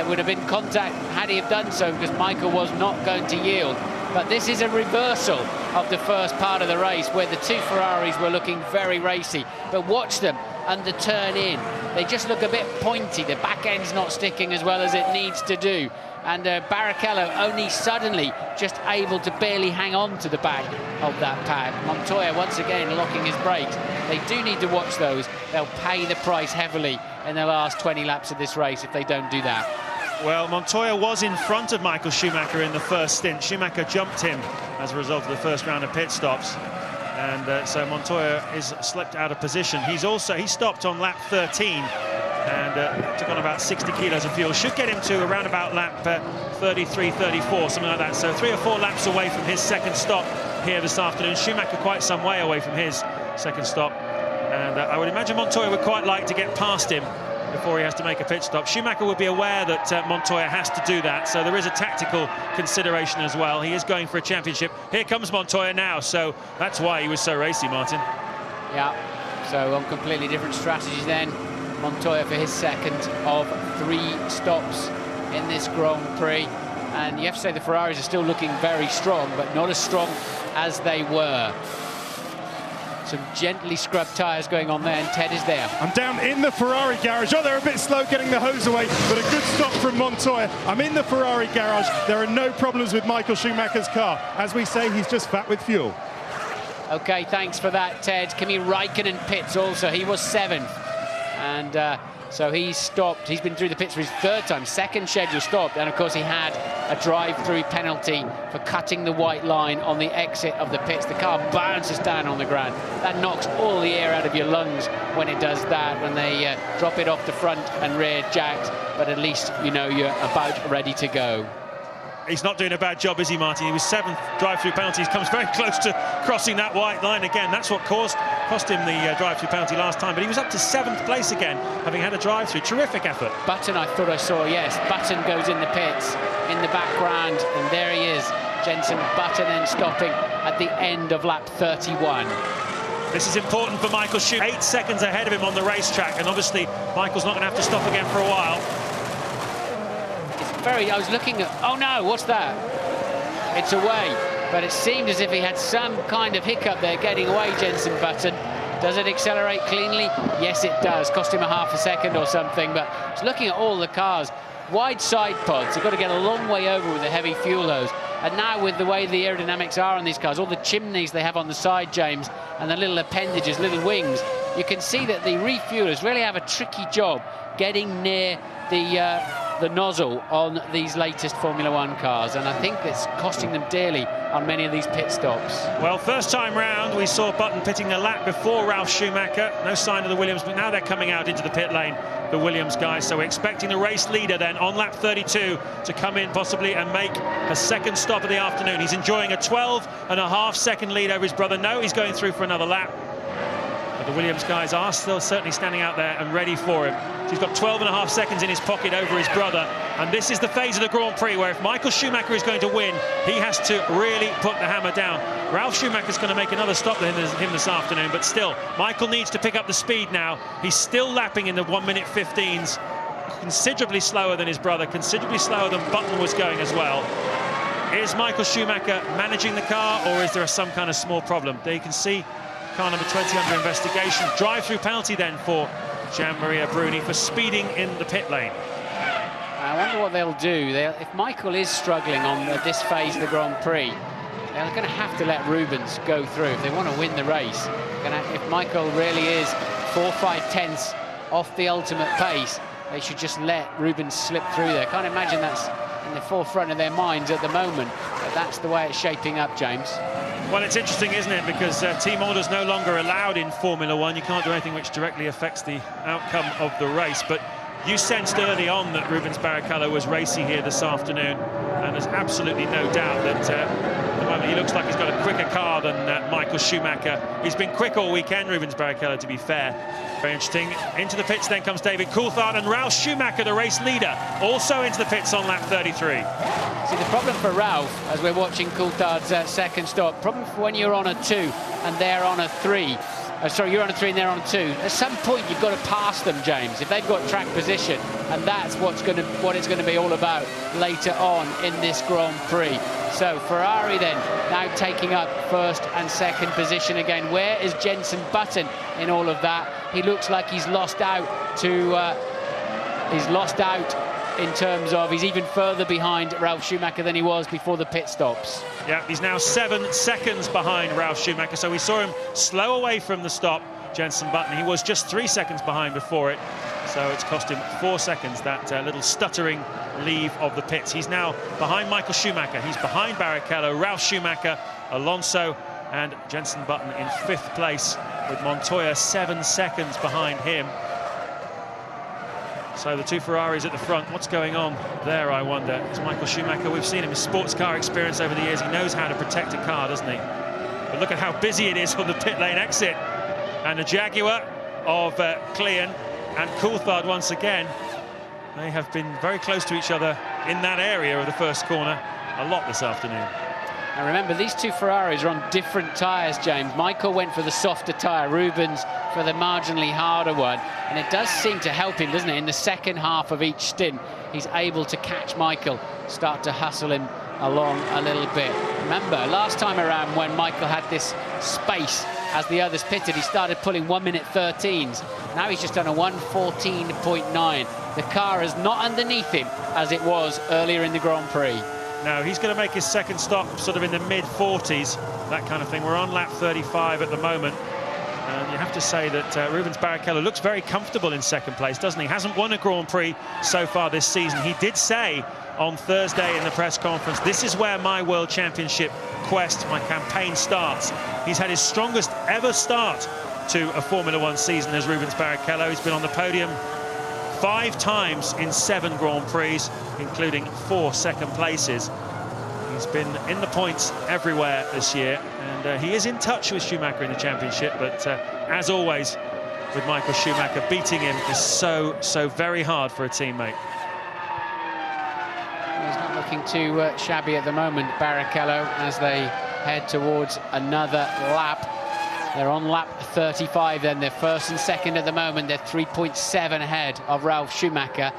Would have been contact had he have done so, because Michael was not going to yield. But this is a reversal of the first part of the race, where the two Ferraris were looking very racy. But watch them under turn in. They just look a bit pointy. The back end's not sticking as well as it needs to do. And Barrichello only suddenly just able to barely hang on to the back of that pack. Montoya once again locking his brakes. They do need to watch those. They'll pay the price heavily in the last 20 laps of this race if they don't do that. Well, Montoya was in front of Michael Schumacher in the first stint. Schumacher jumped him as a result of the first round of pit stops. And so Montoya is slipped out of position. He stopped on lap 13 and took on about 60 kilos of fuel. Should get him to around about lap 33, 34, something like that. So 3 or 4 laps away from his second stop here this afternoon. Schumacher quite some way away from his second stop. And I would imagine Montoya would quite like to get past him before he has to make a pit stop. Schumacher would be aware that Montoya has to do that, so there is a tactical consideration as well. He is going for a championship. Here comes Montoya now, so that's why he was so racy, Martin. Yeah, so on completely different strategies then. Montoya for his second of 3 stops in this Grand Prix. And you have to say the Ferraris are still looking very strong, but not as strong as they were. Some gently scrubbed tyres going on there, and Ted is there. I'm down in the Ferrari garage. Oh, they're a bit slow getting the hose away, but a good stop from Montoya. I'm in the Ferrari garage. There are no problems with Michael Schumacher's car. As we say, he's just fat with fuel. OK, thanks for that, Ted. Kimi Räikkönen pits also. He was 7th. And so he's stopped. He's been through the pits for his 3rd time, 2nd schedule stopped. And, of course, he had a drive-through penalty for cutting the white line on the exit of the pits. The car bounces down on the ground. That knocks all the air out of your lungs when it does that, when they drop it off the front and rear jacks. But at least, you know, you're about ready to go. He's not doing a bad job, is he, Martin? He was 7th drive-through penalty. He comes very close to crossing that white line again. That's what cost him the drive-through penalty last time. But he was up to 7th place again, having had a drive-through. Terrific effort. Button, I thought I saw, yes. Button goes in the pits in the background, and there he is. Jenson Button then stopping at the end of lap 31. This is important for Michael Schumacher. 8 seconds ahead of him on the racetrack, and obviously Michael's not going to have to stop again for a while. I was looking at, oh no, what's that? It's away, but it seemed as if he had some kind of hiccup there getting away, Jenson Button. Does it accelerate cleanly? Yes, it does. Cost him a half a second or something, but just looking at all the cars, wide side pods, they've got to get a long way over with a heavy fuel hose. And now with the way the aerodynamics are on these cars, all the chimneys they have on the side, James, and the little appendages, little wings, you can see that the refuelers really have a tricky job getting near the nozzle on these latest Formula One cars, and I think it's costing them dearly on many of these pit stops. Well, first time round we saw Button pitting a lap before Ralf Schumacher. No sign of the Williams, but now they're coming out into the pit lane, the Williams guys. So we're expecting the race leader then on lap 32 to come in possibly and make a second stop of the afternoon. He's enjoying a 12.5-second lead over his brother. No, he's going through for another lap. But the Williams guys are still certainly standing out there and ready for him. So he's got 12.5 seconds in his pocket over his brother. And this is the phase of the Grand Prix where if Michael Schumacher is going to win, he has to really put the hammer down. Ralf Schumacher's going to make another stop to him this afternoon, but still, Michael needs to pick up the speed now. He's still lapping in the 1:15s, considerably slower than his brother, considerably slower than Button was going as well. Is Michael Schumacher managing the car, or is there some kind of small problem? There you can see car number 20 under investigation. Drive-through penalty then for Gian-Maria Bruni for speeding in the pit lane. I wonder what they'll do. If Michael is struggling on this phase of the Grand Prix, they're going to have to let Rubens go through if they want to win the race. If Michael really is 4 or 5 tenths off the ultimate pace, they should just let Rubens slip through there. Can't imagine that's in the forefront of their minds at the moment, but that's the way it's shaping up, James. Well, it's interesting, isn't it? Because team orders no longer allowed in Formula One. You can't do anything which directly affects the outcome of the race. But you sensed early on that Rubens Barrichello was racy here this afternoon, and there's absolutely no doubt that at the moment he looks like he's got a quicker car than Michael Schumacher. He's been quick all weekend, Rubens Barrichello, to be fair. Very interesting. Into the pits then comes David Coulthard, and Ralf Schumacher, the race leader, also into the pits on lap 33. See, the problem for Ralf, as we're watching Coulthard's second stop, problem for when you're on a 2 and they're on a 3. Sorry, you're on a 3 and they're on a 2. At some point, you've got to pass them, James, if they've got track position, and that's what it's going to be all about later on in this Grand Prix. So Ferrari then now taking up first and second position again. Where is Jenson Button in all of that? He looks like he's lost out in terms of he's even further behind Ralf Schumacher than he was before the pit stops. Yeah, he's now 7 seconds behind Ralf Schumacher, so we saw him slow away from the stop, Jenson Button. He was just 3 seconds behind before it, so it's cost him 4 seconds, that little stuttering leave of the pits. He's now behind Michael Schumacher, he's behind Barrichello, Ralf Schumacher, Alonso and Jenson Button in 5th place, with Montoya 7 seconds behind him. So the 2 Ferraris at the front. What's going on there, I wonder? It's Michael Schumacher. We've seen him, his sports car experience over the years. He knows how to protect a car, doesn't he? But look at how busy it is on the pit lane exit. And the Jaguar of Clean and Coulthard once again. They have been very close to each other in that area of the first corner a lot this afternoon. Now remember, these 2 Ferraris are on different tyres, James. Michael went for the softer tyre, Rubens for the marginally harder one. And it does seem to help him, doesn't it? In the second half of each stint, he's able to catch Michael, start to hustle him along a little bit. Remember, last time around when Michael had this space as the others pitted, he started pulling 1:13s. Now he's just done a 1:14.9. The car is not underneath him as it was earlier in the Grand Prix. Now he's going to make his second stop sort of in the mid-40s, that kind of thing. We're on lap 35 at the moment. And you have to say that Rubens Barrichello looks very comfortable in second place, doesn't he? Hasn't won a Grand Prix so far this season. He did say on Thursday in the press conference, this is where my World Championship quest, my campaign starts. He's had his strongest ever start to a Formula One season as Rubens Barrichello. He's been on the podium 5 times in 7 Grand Prix, including 4 second places. He's been in the points everywhere this year, and he is in touch with Schumacher in the championship, but as always with Michael Schumacher, beating him is so very hard for a teammate. He's not looking too shabby at the moment, Barrichello, as they head towards another lap. They're on lap 35 then. They're first and second at the moment. They're 3.7 ahead of Ralf Schumacher.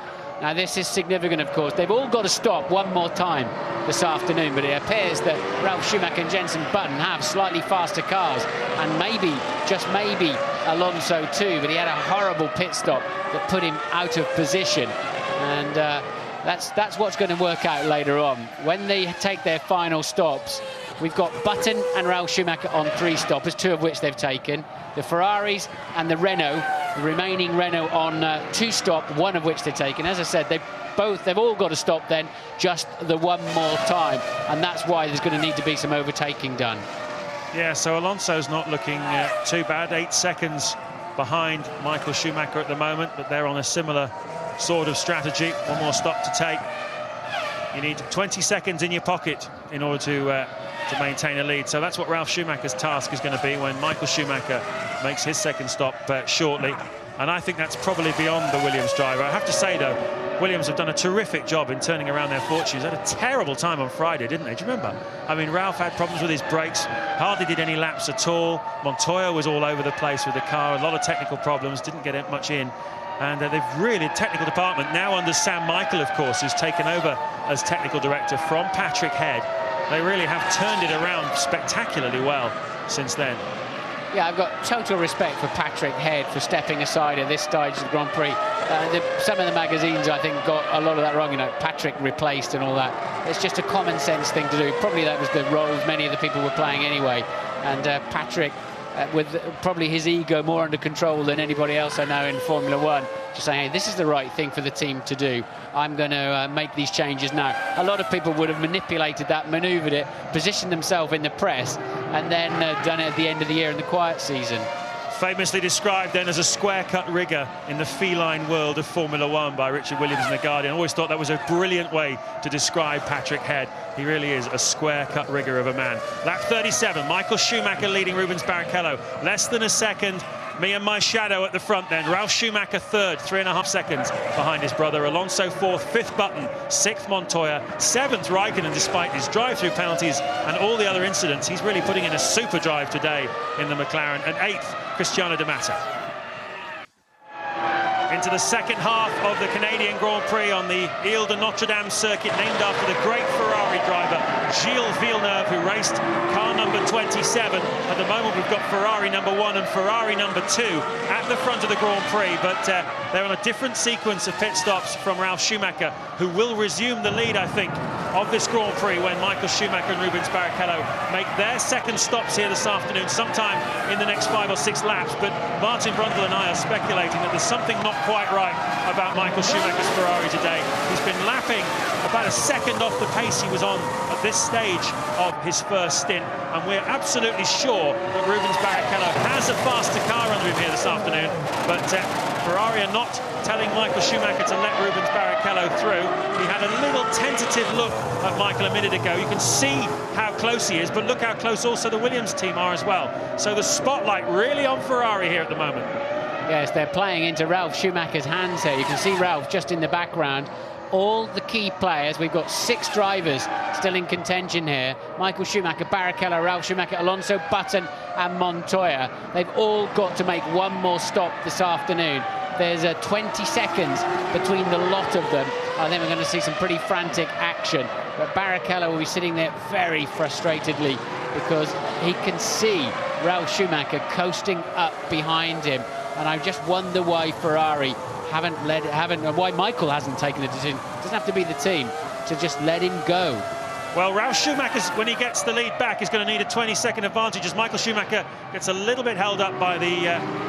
Now this is significant, of course. They've all got to stop one more time this afternoon, but it appears that Ralf Schumacher and Jenson Button have slightly faster cars, and maybe, just maybe, Alonso too, but he had a horrible pit stop that put him out of position. And That's what's going to work out later on. When they take their final stops, we've got Button and Ralf Schumacher on 3 stoppers, 2 of which they've taken. The Ferraris and the Renault, the remaining Renault on 2 stop, 1 of which they've taken. As I said, they've all got to stop then, just the one more time, and that's why there's going to need to be some overtaking done. Yeah, so Alonso's not looking too bad, 8 seconds behind Michael Schumacher at the moment, but they're on a similar sort of strategy. 1 more stop to take. You need 20 seconds in your pocket in order to maintain a lead. So that's what Ralf Schumacher's task is going to be when Michael Schumacher makes his second stop shortly. And I think that's probably beyond the Williams driver. I have to say, though, Williams have done a terrific job in turning around their fortunes. They had a terrible time on Friday, didn't they? Do you remember? I mean, Ralf had problems with his brakes, hardly did any laps at all. Montoya was all over the place with the car, a lot of technical problems, didn't get much in. And they've really, technical department, now under Sam Michael, of course, who's taken over as technical director from Patrick Head. They really have turned it around spectacularly well since then. Yeah, I've got total respect for Patrick Head for stepping aside at this stage of the Grand Prix. Some of the magazines, I think, got a lot of that wrong. You know, Patrick replaced and all that. It's just a common sense thing to do. Probably that was the roles many of the people were playing anyway. And Patrick, with probably his ego more under control than anybody else I know in Formula One, just saying, hey, this is the right thing for the team to do. I'm going to make these changes now. A lot of people would have manipulated that, manoeuvred it, positioned themselves in the press, and then done it at the end of the year in the quiet season. Famously described then as a square-cut rigger in the feline world of Formula One by Richard Williams in The Guardian. I always thought that was a brilliant way to describe Patrick Head. He really is a square-cut rigger of a man. Lap 37, Michael Schumacher leading Rubens Barrichello. Less than a second. Me and my shadow at the front then. Ralf Schumacher third, 3.5 seconds behind his brother. Alonso fourth, 5th Button, 6th Montoya, 7th Raikkonen, despite his drive-through penalties and all the other incidents. He's really putting in a super drive today in the McLaren. And 8th, Cristiano De Mata. Into the second half of the Canadian Grand Prix on the Ile de Notre Dame circuit, named after the great Ferrari driver Gilles Villeneuve, who raced car number 27. At the moment, we've got Ferrari number 1 and Ferrari number 2 at the front of the Grand Prix, but they're on a different sequence of pit stops from Ralf Schumacher, who will resume the lead, I think, of this Grand Prix when Michael Schumacher and Rubens Barrichello make their second stops here this afternoon, sometime in the next 5 or 6 laps. But Martin Brundle and I are speculating that there's something not quite right about Michael Schumacher's Ferrari today. He's been lapping about a second off the pace he was on at this stage of his first stint, and we're absolutely sure that Rubens Barrichello has a faster car under him here this afternoon, but Ferrari are not telling Michael Schumacher to let Rubens Barrichello through. He had a little tentative look at Michael a minute ago. You can see how close he is, but look how close also the Williams team are as well. So the spotlight really on Ferrari here at the moment. Yes, they're playing into Ralf Schumacher's hands here. You can see Ralf just in the background. All the key players, we've got 6 drivers still in contention here. Michael Schumacher, Barrichello, Ralf Schumacher, Alonso, Button and Montoya. They've all got to make one more stop this afternoon. There's 20 seconds between the lot of them. I think we're going to see some pretty frantic action. But Barrichello will be sitting there very frustratedly because he can see Ralf Schumacher coasting up behind him. And I just wonder why Ferrari why Michael hasn't taken the decision. It doesn't have to be the team to just let him go. Well, Ralf Schumacher, when he gets the lead back, is going to need a 20-second advantage as Michael Schumacher gets a little bit held up by the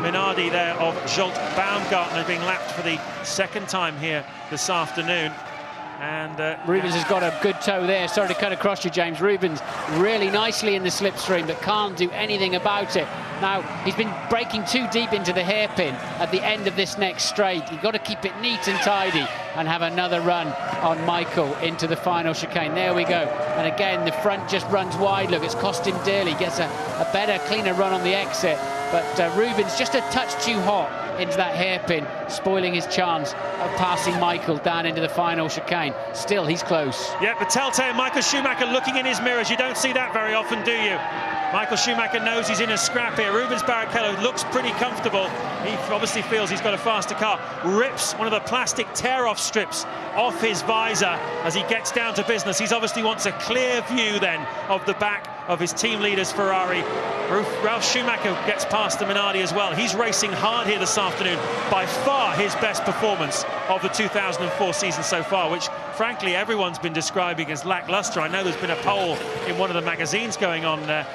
Minardi there of Zsolt Baumgartner, being lapped for the second time here this afternoon. And Rubens has got a good toe there. Sorry to cut across you, James. Rubens really nicely in the slipstream, but can't do anything about it. Now, he's been breaking too deep into the hairpin at the end of this next straight. You've got to keep it neat and tidy and have another run on Michael into the final chicane. There we go. And again, the front just runs wide. Look, it's cost him dearly. Gets a better, cleaner run on the exit. But Rubens just a touch too hot into that hairpin, spoiling his chance of passing Michael down into the final chicane. Still, he's close. Yeah, but telltale Michael Schumacher looking in his mirrors. You don't see that very often, do you? Michael Schumacher knows he's in a scrap here. Rubens Barrichello looks pretty comfortable. He obviously feels he's got a faster car. Rips one of the plastic tear-off strips off his visor as he gets down to business. He obviously wants a clear view then of the back of his team leaders, Ferrari. Ralf Schumacher gets past the Minardi as well. He's racing hard here this afternoon. By far his best performance of the 2004 season so far, which frankly everyone's been describing as lackluster. I know there's been a poll in one of the magazines going on, the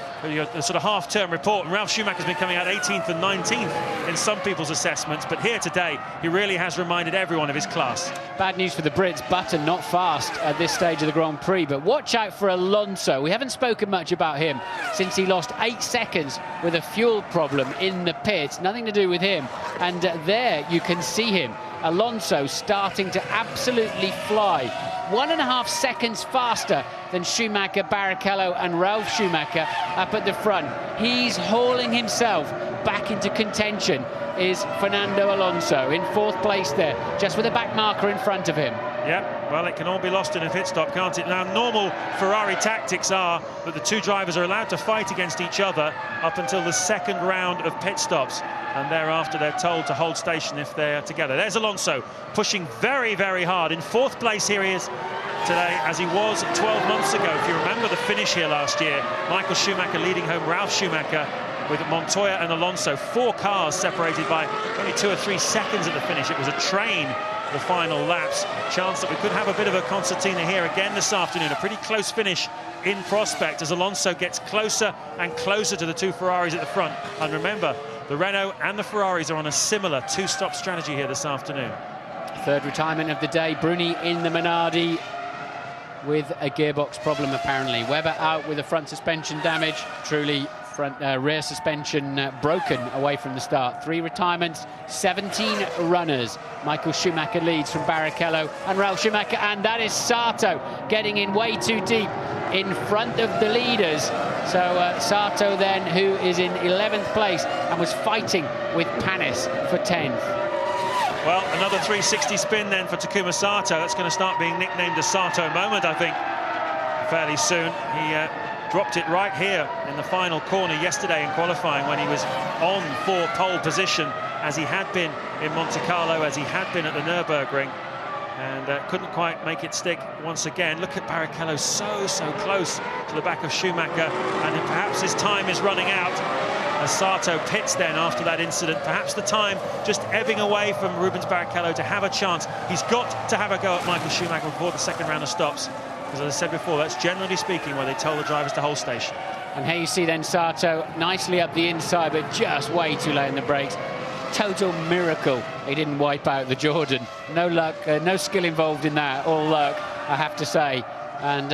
sort of half-term report, and Ralf Schumacher's been coming out 18th and 19th in some people's assessments, but here today he really has reminded everyone of his class. Bad news for the Brits. Button not fast at this stage of the Grand Prix, but watch out for Alonso. We haven't spoken much about him since he lost 8 seconds with a fuel problem in the pits. Nothing to do with him. And there you can see him, Alonso, starting to absolutely fly. 1.5 seconds faster than Schumacher, Barrichello and Ralf Schumacher up at the front. He's hauling himself back into contention, is Fernando Alonso in 4th place there, just with a back marker in front of him. Yep, well, it can all be lost in a pit stop, can't it? Now, normal Ferrari tactics are that the two drivers are allowed to fight against each other up until the 2nd round of pit stops, and thereafter they're told to hold station if they're together. There's Alonso pushing very, very hard. In 4th place here he is today, as he was 12 months ago. If you remember the finish here last year, Michael Schumacher leading home Ralf Schumacher with Montoya and Alonso. 4 cars separated by only 2 or 3 seconds at the finish. It was a train the final laps. Chance that we could have a bit of a concertina here again this afternoon. A pretty close finish in prospect as Alonso gets closer and closer to the 2 Ferraris at the front. And remember, the Renault and the Ferraris are on a similar 2-stop strategy here this afternoon. 3rd retirement of the day. Bruni in the Minardi with a gearbox problem apparently. Webber out with a front suspension damage. Truly front rear suspension broken away from the start. 3 retirements, 17 runners. Michael Schumacher leads from Barrichello and Ralf Schumacher, and that is Sato getting in way too deep in front of the leaders. So Sato then, who is in 11th place and was fighting with Panis for 10th. Well, another 360 spin then for Takuma Sato. That's going to start being nicknamed the Sato moment, I think, fairly soon. He dropped it right here in the final corner yesterday in qualifying when he was on for pole position, as he had been in Monte Carlo, as he had been at the Nürburgring, and couldn't quite make it stick once again. Look at Barrichello so close to the back of Schumacher, and perhaps his time is running out as Sato pits then after that incident. Perhaps the time just ebbing away from Rubens Barrichello to have a chance. He's got to have a go at Michael Schumacher before the 2nd round of stops, because as I said before, that's generally speaking where they tell the drivers to hold station. And here you see then Sato nicely up the inside, but just way too late in the brakes. Total miracle he didn't wipe out the Jordan. No luck, no skill involved in that, all luck, I have to say. And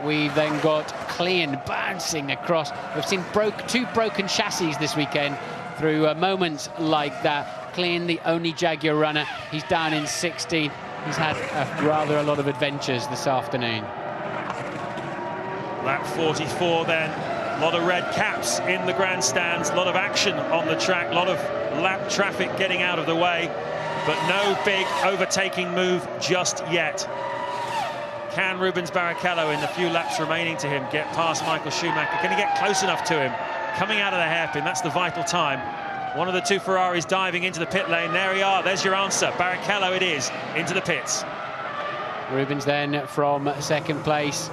we then got Clean bouncing across. We've seen 2 broken chassis this weekend through moments like that. Clean, the only Jaguar runner, he's down in 16th. He's had rather a lot of adventures this afternoon. Lap 44 then. A lot of red caps in the grandstands, a lot of action on the track, a lot of lap traffic getting out of the way, but no big overtaking move just yet. Can Rubens Barrichello, in the few laps remaining to him, get past Michael Schumacher? Can he get close enough to him? Coming out of the hairpin, that's the vital time. One of the 2 Ferraris diving into the pit lane. There we are, there's your answer. Barrichello it is, into the pits. Rubens then from 2nd place.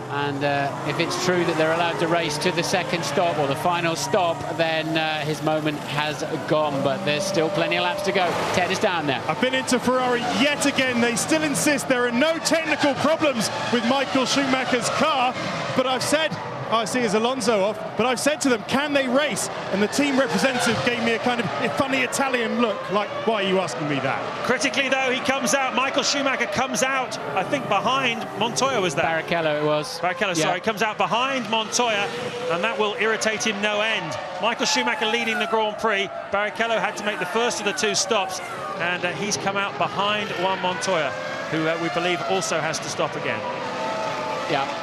And if it's true that they're allowed to race to the 2nd stop or the final stop, then his moment has gone. But there's still plenty of laps to go. Ted is down there. I've been into Ferrari yet again. They still insist there are no technical problems with Michael Schumacher's car. But I've said, I see as Alonso off, but I've said to them, can they race? And the team representative gave me a kind of funny Italian look, like, why are you asking me that? Critically, though, he comes out. Michael Schumacher comes out, I think, behind Montoya, was that? Barrichello it was. Barrichello, yeah. Sorry, comes out behind Montoya, and that will irritate him no end. Michael Schumacher leading the Grand Prix. Barrichello had to make the first of the 2 stops, and he's come out behind Juan Montoya, who we believe also has to stop again. Yeah.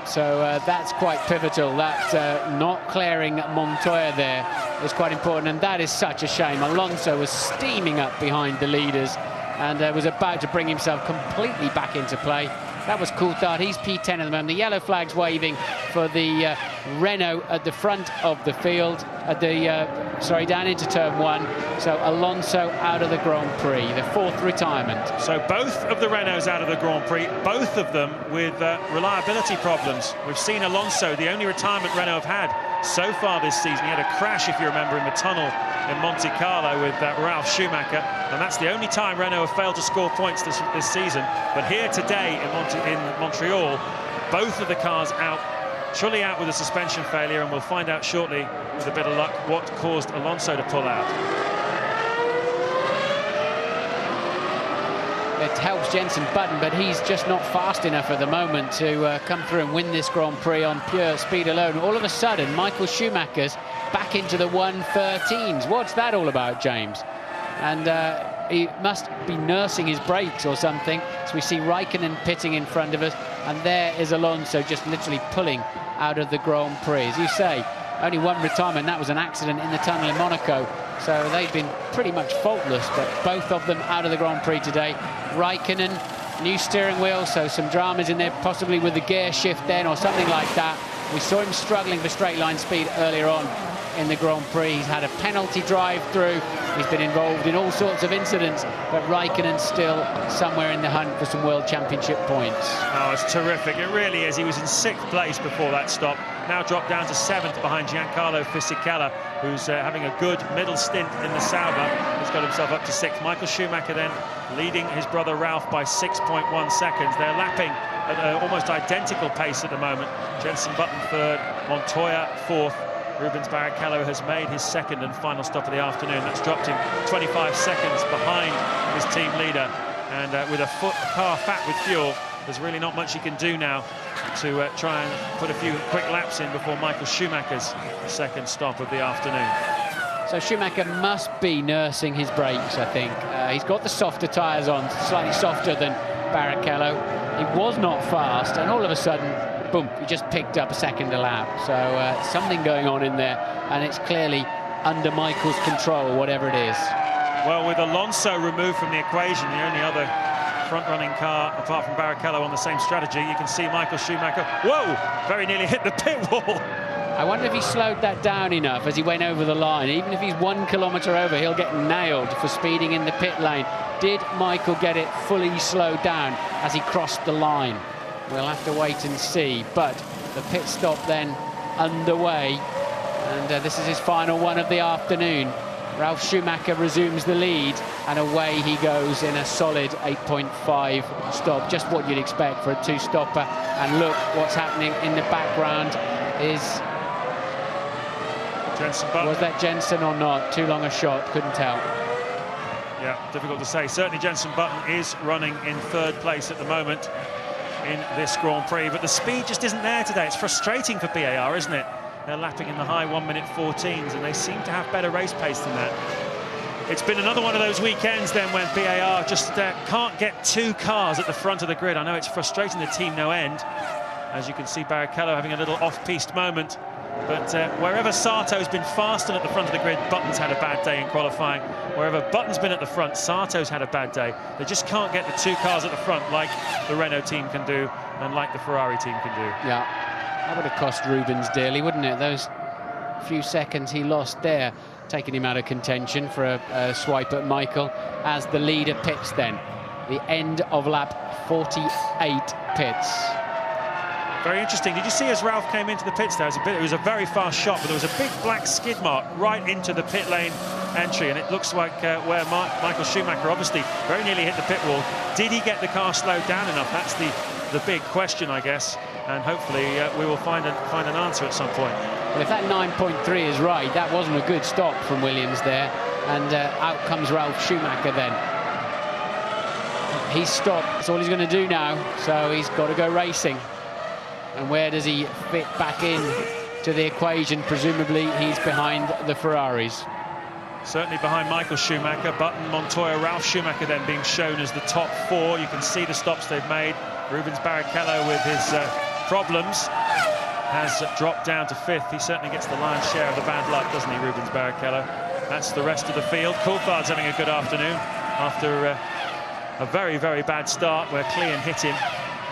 So that's quite pivotal. That not clearing Montoya there is quite important, and that is such a shame. Alonso was steaming up behind the leaders and was about to bring himself completely back into play, That was Coulthard. He's P10 at the moment. The yellow flag's waving for the Renault at the front of the field, at the down into turn 1. So Alonso out of the Grand Prix, the 4th retirement. So both of the Renaults out of the Grand Prix, both of them with reliability problems. We've seen Alonso, the only retirement Renault have had so far this season. He had a crash, if you remember, in the tunnel in Monte Carlo with Ralf Schumacher, and that's the only time Renault have failed to score points this season. But here today in Montreal, both of the cars out, Trulli out with a suspension failure, and we'll find out shortly, with a bit of luck, what caused Alonso to pull out. It helps Jenson Button, but he's just not fast enough at the moment to come through and win this Grand Prix on pure speed alone. All of a sudden, Michael Schumacher's back into the 113s. What's that all about, James? And he must be nursing his brakes or something. So we see Raikkonen pitting in front of us, and there is Alonso just literally pulling out of the Grand Prix. As you say, only one retirement, that was an accident in the tunnel in Monaco. So they've been pretty much faultless, but both of them out of the Grand Prix today. Raikkonen, new steering wheel, so some dramas in there, possibly with the gear shift then or something like that. We saw him struggling for straight line speed earlier on in the Grand Prix. He's had a penalty drive through. He's been involved in all sorts of incidents, but Raikkonen's still somewhere in the hunt for some World Championship points. Oh, it's terrific. It really is. He was in 6th place before that stop. Now dropped down to 7th behind Giancarlo Fisichella, who's having a good middle stint in the Sauber. He's got himself up to 6th. Michael Schumacher then leading his brother Ralf by 6.1 seconds. They're lapping at an almost identical pace at the moment. Jenson Button 3rd, Montoya 4th. Rubens Barrichello has made his 2nd and final stop of the afternoon. That's dropped him 25 seconds behind his team leader. And with a car fat with fuel, there's really not much he can do now to try and put a few quick laps in before Michael Schumacher's 2nd stop of the afternoon. So Schumacher must be nursing his brakes, I think. He's got the softer tyres on, slightly softer than Barrichello. He was not fast, and all of a sudden, boom, he just picked up a 2nd a lap. So something going on in there, and it's clearly under Michael's control, whatever it is. Well, with Alonso removed from the equation, the only other front-running car, apart from Barrichello, on the same strategy, you can see Michael Schumacher, whoa, very nearly hit the pit wall. I wonder if he slowed that down enough as he went over the line. Even if he's 1 kilometre over, he'll get nailed for speeding in the pit lane. Did Michael get it fully slowed down as he crossed the line? We'll have to wait and see. But the pit stop then underway, and this is his final one of the afternoon. Ralf Schumacher resumes the lead, and away he goes in a solid 8.5 stop. Just what you'd expect for a 2-stopper. And look what's happening in the background is... Jenson Button. Was that Jenson or not? Too long a shot, couldn't tell. Yeah, difficult to say. Certainly Jenson Button is running in 3rd place at the moment in this Grand Prix, but the speed just isn't there today. It's frustrating for BAR, isn't it? They're lapping in the high 1:14s, and they seem to have better race pace than that. It's been another one of those weekends then when BAR just can't get 2 cars at the front of the grid. I know it's frustrating the team no end. As you can see, Barrichello having a little off-piste moment. But wherever Sato's been faster at the front of the grid, Button's had a bad day in qualifying. Wherever Button's been at the front, Sato's had a bad day. They just can't get the 2 cars at the front like the Renault team can do and like the Ferrari team can do. Yeah, that would have cost Rubens dearly, wouldn't it? Those few seconds he lost there, taking him out of contention for a swipe at Michael as the leader pits then. The end of lap 48 pits. Very interesting. Did you see as Ralf came into the pits there? It was a very fast shot, but there was a big black skid mark right into the pit lane entry, and it looks like where Michael Schumacher obviously very nearly hit the pit wall. Did he get the car slowed down enough? That's the big question, I guess, and hopefully we will find an answer at some point. Well, if that 9.3 is right, that wasn't a good stop from Williams there, and out comes Ralf Schumacher then. He's stopped. That's all he's going to do now, so he's got to go racing. And where does he fit back in to the equation? Presumably he's behind the Ferraris. Certainly behind Michael Schumacher, Button, Montoya, Ralf Schumacher then being shown as the top 4. You can see the stops they've made. Rubens Barrichello with his problems has dropped down to 5th. He certainly gets the lion's share of the bad luck, doesn't he, Rubens Barrichello? That's the rest of the field. Coulthard's having a good afternoon after a very, very bad start where Clean hit him.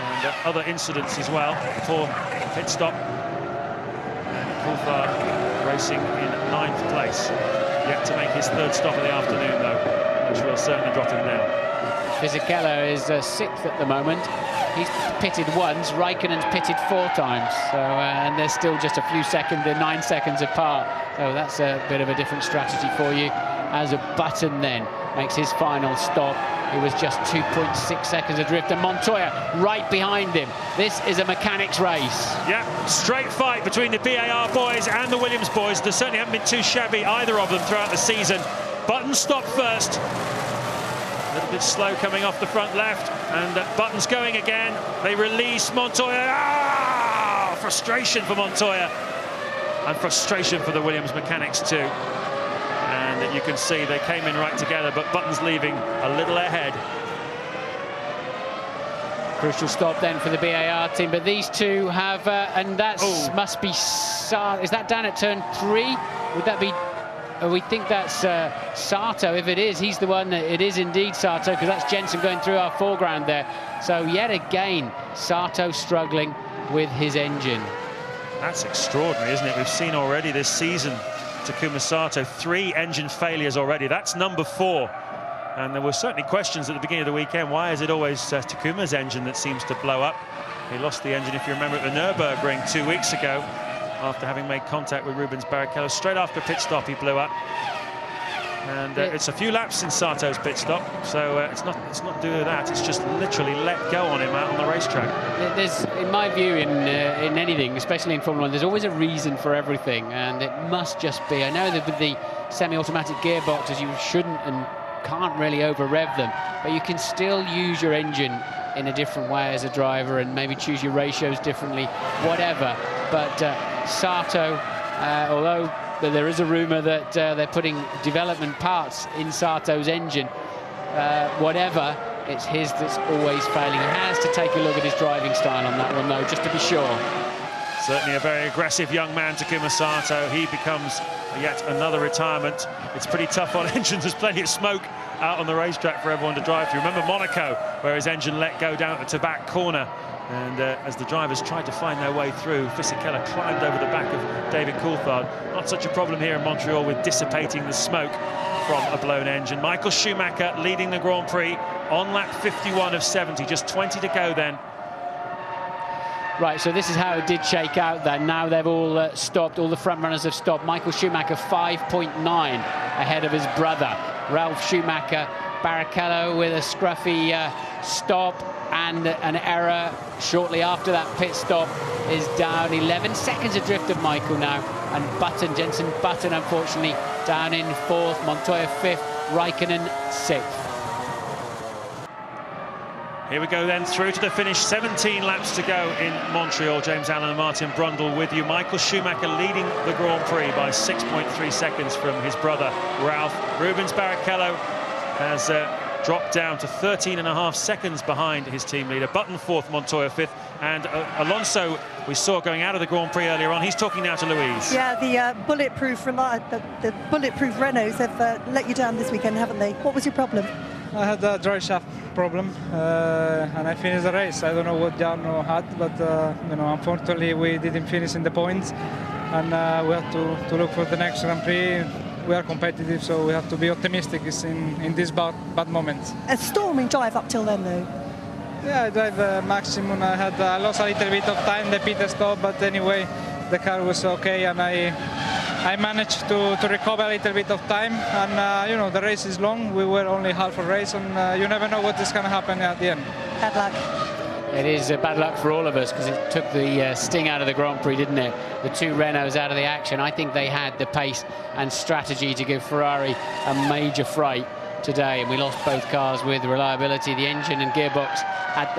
and other incidents as well before pit stop. And Coulthard racing in 9th place. Yet to make his 3rd stop of the afternoon, though, which will certainly drop him down. Fisichella is 6th at the moment. He's pitted once, Raikkonen's pitted 4 times, so and they're still just a few seconds, they're 9 seconds apart, so that's a bit of a different strategy for you. As a Button then makes his final stop, he was just 2.6 seconds adrift, and Montoya right behind him. This is a mechanics race. Yeah, straight fight between the BAR boys and the Williams boys. They certainly haven't been too shabby, either of them, throughout the season. Button stopped first. A little bit slow coming off the front left, and Button's going again. They release Montoya. Ah! Frustration for Montoya, and frustration for the Williams mechanics too. And you can see they came in right together, but Button's leaving a little ahead. Crucial stop then for the BAR team, but these two have, and that must be, is that down at turn 3? Would that be? We think that's Sato. If it is, he's the one that it is indeed Sato, because that's Jensen going through our foreground there. So yet again, Sato struggling with his engine. That's extraordinary, isn't it? We've seen already this season Takuma Sato, 3 engine failures already. That's number 4. And there were certainly questions at the beginning of the weekend. Why is it always Takuma's engine that seems to blow up? He lost the engine, if you remember, at the Nürburgring 2 weeks ago, after having made contact with Rubens Barrichello. Straight after pit stop, he blew up. And it's a few laps since Sato's pit stop, so it's not due to that. It's just literally let go on him out on the racetrack. There's, in my view, in anything, especially in Formula 1, there's always a reason for everything, and it must just be. I know that with the semi-automatic gearboxes, you shouldn't and can't really over-rev them, but you can still use your engine in a different way as a driver, and maybe choose your ratios differently, whatever. But Sato, although there is a rumour that they're putting development parts in Sato's engine, whatever, it's his that's always failing. He has to take a look at his driving style on that one, though, just to be sure. Certainly a very aggressive young man, Takuma Sato. He becomes yet another retirement. It's pretty tough on engines. There's plenty of smoke out on the racetrack for everyone to drive through. Remember Monaco, where his engine let go down at the Tabac corner. And as the drivers tried to find their way through, Fisichella climbed over the back of David Coulthard. Not such a problem here in Montreal with dissipating the smoke from a blown engine. Michael Schumacher leading the Grand Prix on lap 51 of 70. Just 20 to go then. Right, so this is how it did shake out then. Now they've all stopped, all the front runners have stopped. Michael Schumacher 5.9 ahead of his brother, Ralf Schumacher. Barrichello with a scruffy stop and an error shortly after that pit stop is down 11 seconds adrift of Michael now. And Button, Jensen Button, unfortunately, down in 4th, Montoya 5th, Raikkonen 6th. Here we go then through to the finish. 17 laps to go in Montreal. James Allen and Martin Brundle with you. Michael Schumacher leading the Grand Prix by 6.3 seconds from his brother Ralph. Rubens Barrichello has dropped down to 13.5 seconds behind his team leader. Button 4th, Montoya 5th. And Alonso, we saw going out of the Grand Prix earlier on. He's talking now to Louise. Yeah, the bulletproof Renaults have let you down this weekend, haven't they? What was your problem? I had a dry shaft problem, and I finished the race. I don't know what Jarno had, but you know, unfortunately we didn't finish in the points, and we have to look for the next Grand Prix. We are competitive, so we have to be optimistic in this bad moments. A storming drive up till then, though. Yeah, I drive maximum. I lost a little bit of time, the pit stop, but anyway, the car was okay, and I managed to recover a little bit of time. And you know, the race is long. We were only half a race, and you never know what is going to happen at the end. Bad luck. It is bad luck for all of us, because it took the sting out of the Grand Prix, didn't it? The two Renaults out of the action. I think they had the pace and strategy to give Ferrari a major fright today, and we lost both cars with reliability. The engine and gearbox at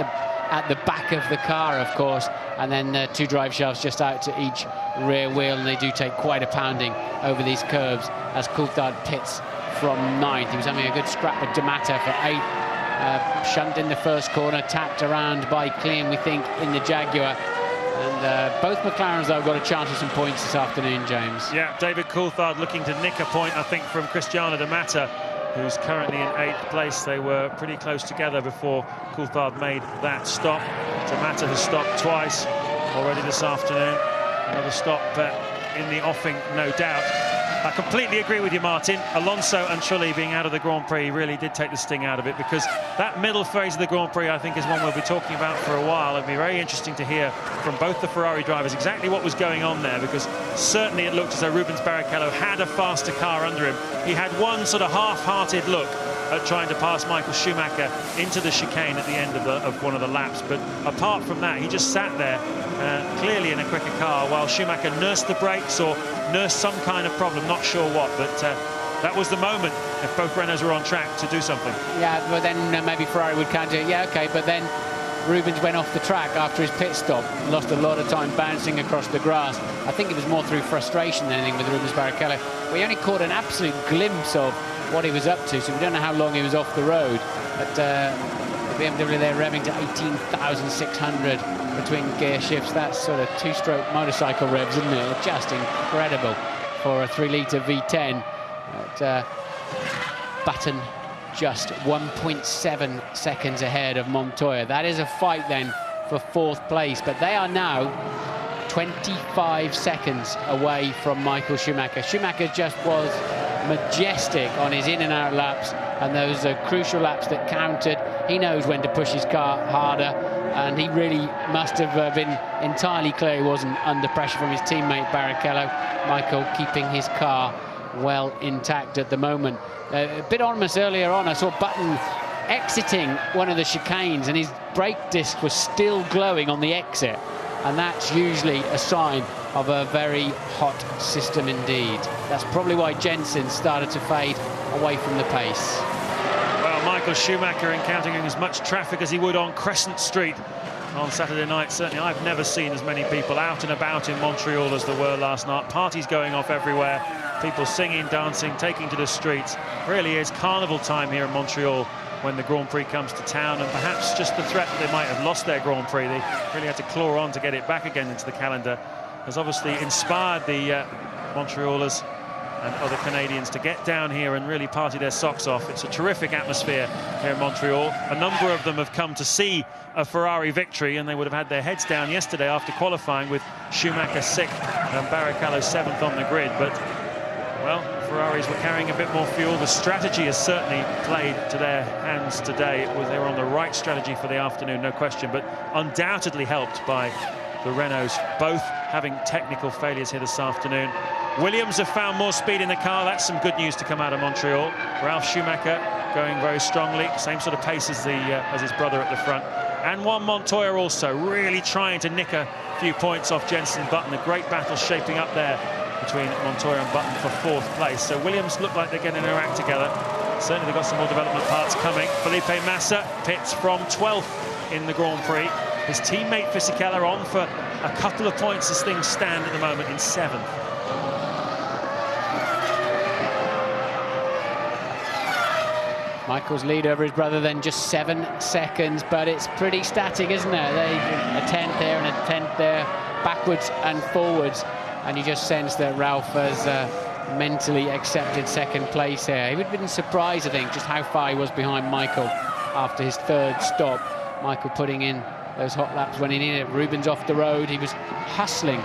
the back of the car, of course, and then 2 drive shafts just out to each rear wheel, and they do take quite a pounding over these curbs as Coulthard pits from 9th. He was having a good scrap with D'Amato for 8th. Shunt in the first corner, tapped around by Klein, we think, in the Jaguar. And both McLarens, though, got a chance of some points this afternoon, James. Yeah, David Coulthard looking to nick a point, I think, from Cristiano D'Amato, who's currently in 8th place. They were pretty close together before Coulthard made that stop. Tamata has stopped twice already this afternoon. Another stop in the offing, no doubt. I completely agree with you, Martin. Alonso and Trulli being out of the Grand Prix really did take the sting out of it, because that middle phase of the Grand Prix, I think, is one we'll be talking about for a while. It'll be very interesting to hear from both the Ferrari drivers exactly what was going on there, because certainly it looked as though Rubens Barrichello had a faster car under him. He had one sort of half-hearted look at trying to pass Michael Schumacher into the chicane at the end of one of the laps, but apart from that, he just sat there clearly in a quicker car while Schumacher nursed the brakes or nursed some kind of problem, not sure what, but that was the moment, if both Renaults were on track, to do something. Yeah, but then maybe Ferrari would counter it. Yeah, okay, but then Rubens went off the track after his pit stop, lost a lot of time bouncing across the grass. I think it was more through frustration than anything with Rubens Barrichello. We only caught an absolute glimpse of what he was up to, so we don't know how long he was off the road. But the BMW there revving to 18,600 between gear shifts. That's sort of two-stroke motorcycle revs, isn't it? Just incredible for a 3-litre V10. But Button just 1.7 seconds ahead of Montoya. That is a fight then for 4th place, but they are now 25 seconds away from Michael Schumacher. Schumacher just was majestic on his in and out laps, and those are crucial laps that counted. He knows when to push his car harder, and he really must have been entirely clear he wasn't under pressure from his teammate Barrichello. Michael keeping his car well intact at the moment. A bit ominous earlier on, I saw Button exiting one of the chicanes and his brake disc was still glowing on the exit, and that's usually a sign of a very hot system indeed. That's probably why Jensen started to fade away from the pace. Well, Michael Schumacher encountering as much traffic as he would on Crescent Street on Saturday night. Certainly I've never seen as many people out and about in Montreal as there were last night. Parties going off everywhere, people singing, dancing, taking to the streets. Really is carnival time here in Montreal when the Grand Prix comes to town, and perhaps just the threat that they might have lost their Grand Prix, they really had to claw on to get it back again into the calendar, has obviously inspired the Montrealers and other Canadians to get down here and really party their socks off. It's a terrific atmosphere here in Montreal. A number of them have come to see a Ferrari victory, and they would have had their heads down yesterday after qualifying with Schumacher 6th and Barrichello 7th on the grid. But, well, Ferraris were carrying a bit more fuel. The strategy has certainly played to their hands today. They were on the right strategy for the afternoon, no question, but undoubtedly helped by the Renaults, both having technical failures here this afternoon. Williams have found more speed in the car. That's some good news to come out of Montreal. Ralf Schumacher going very strongly, same sort of pace as his brother at the front. And Juan Montoya also really trying to nick a few points off Jenson Button. A great battle shaping up there between Montoya and Button for 4th place. So Williams look like they're getting their act together. Certainly they've got some more development parts coming. Felipe Massa pits from 12th in the Grand Prix. His teammate Fisichella on for a couple of points as things stand at the moment in 7th. Michael's lead over his brother then just 7 seconds, but it's pretty static, isn't it? A 10th there and a 10th there, backwards and forwards, and you just sense that Ralph has mentally accepted 2nd place here. He would have been surprised, I think, just how far he was behind Michael after his 3rd stop. Michael putting in those hot laps when he needed it. Rubens off the road, he was hustling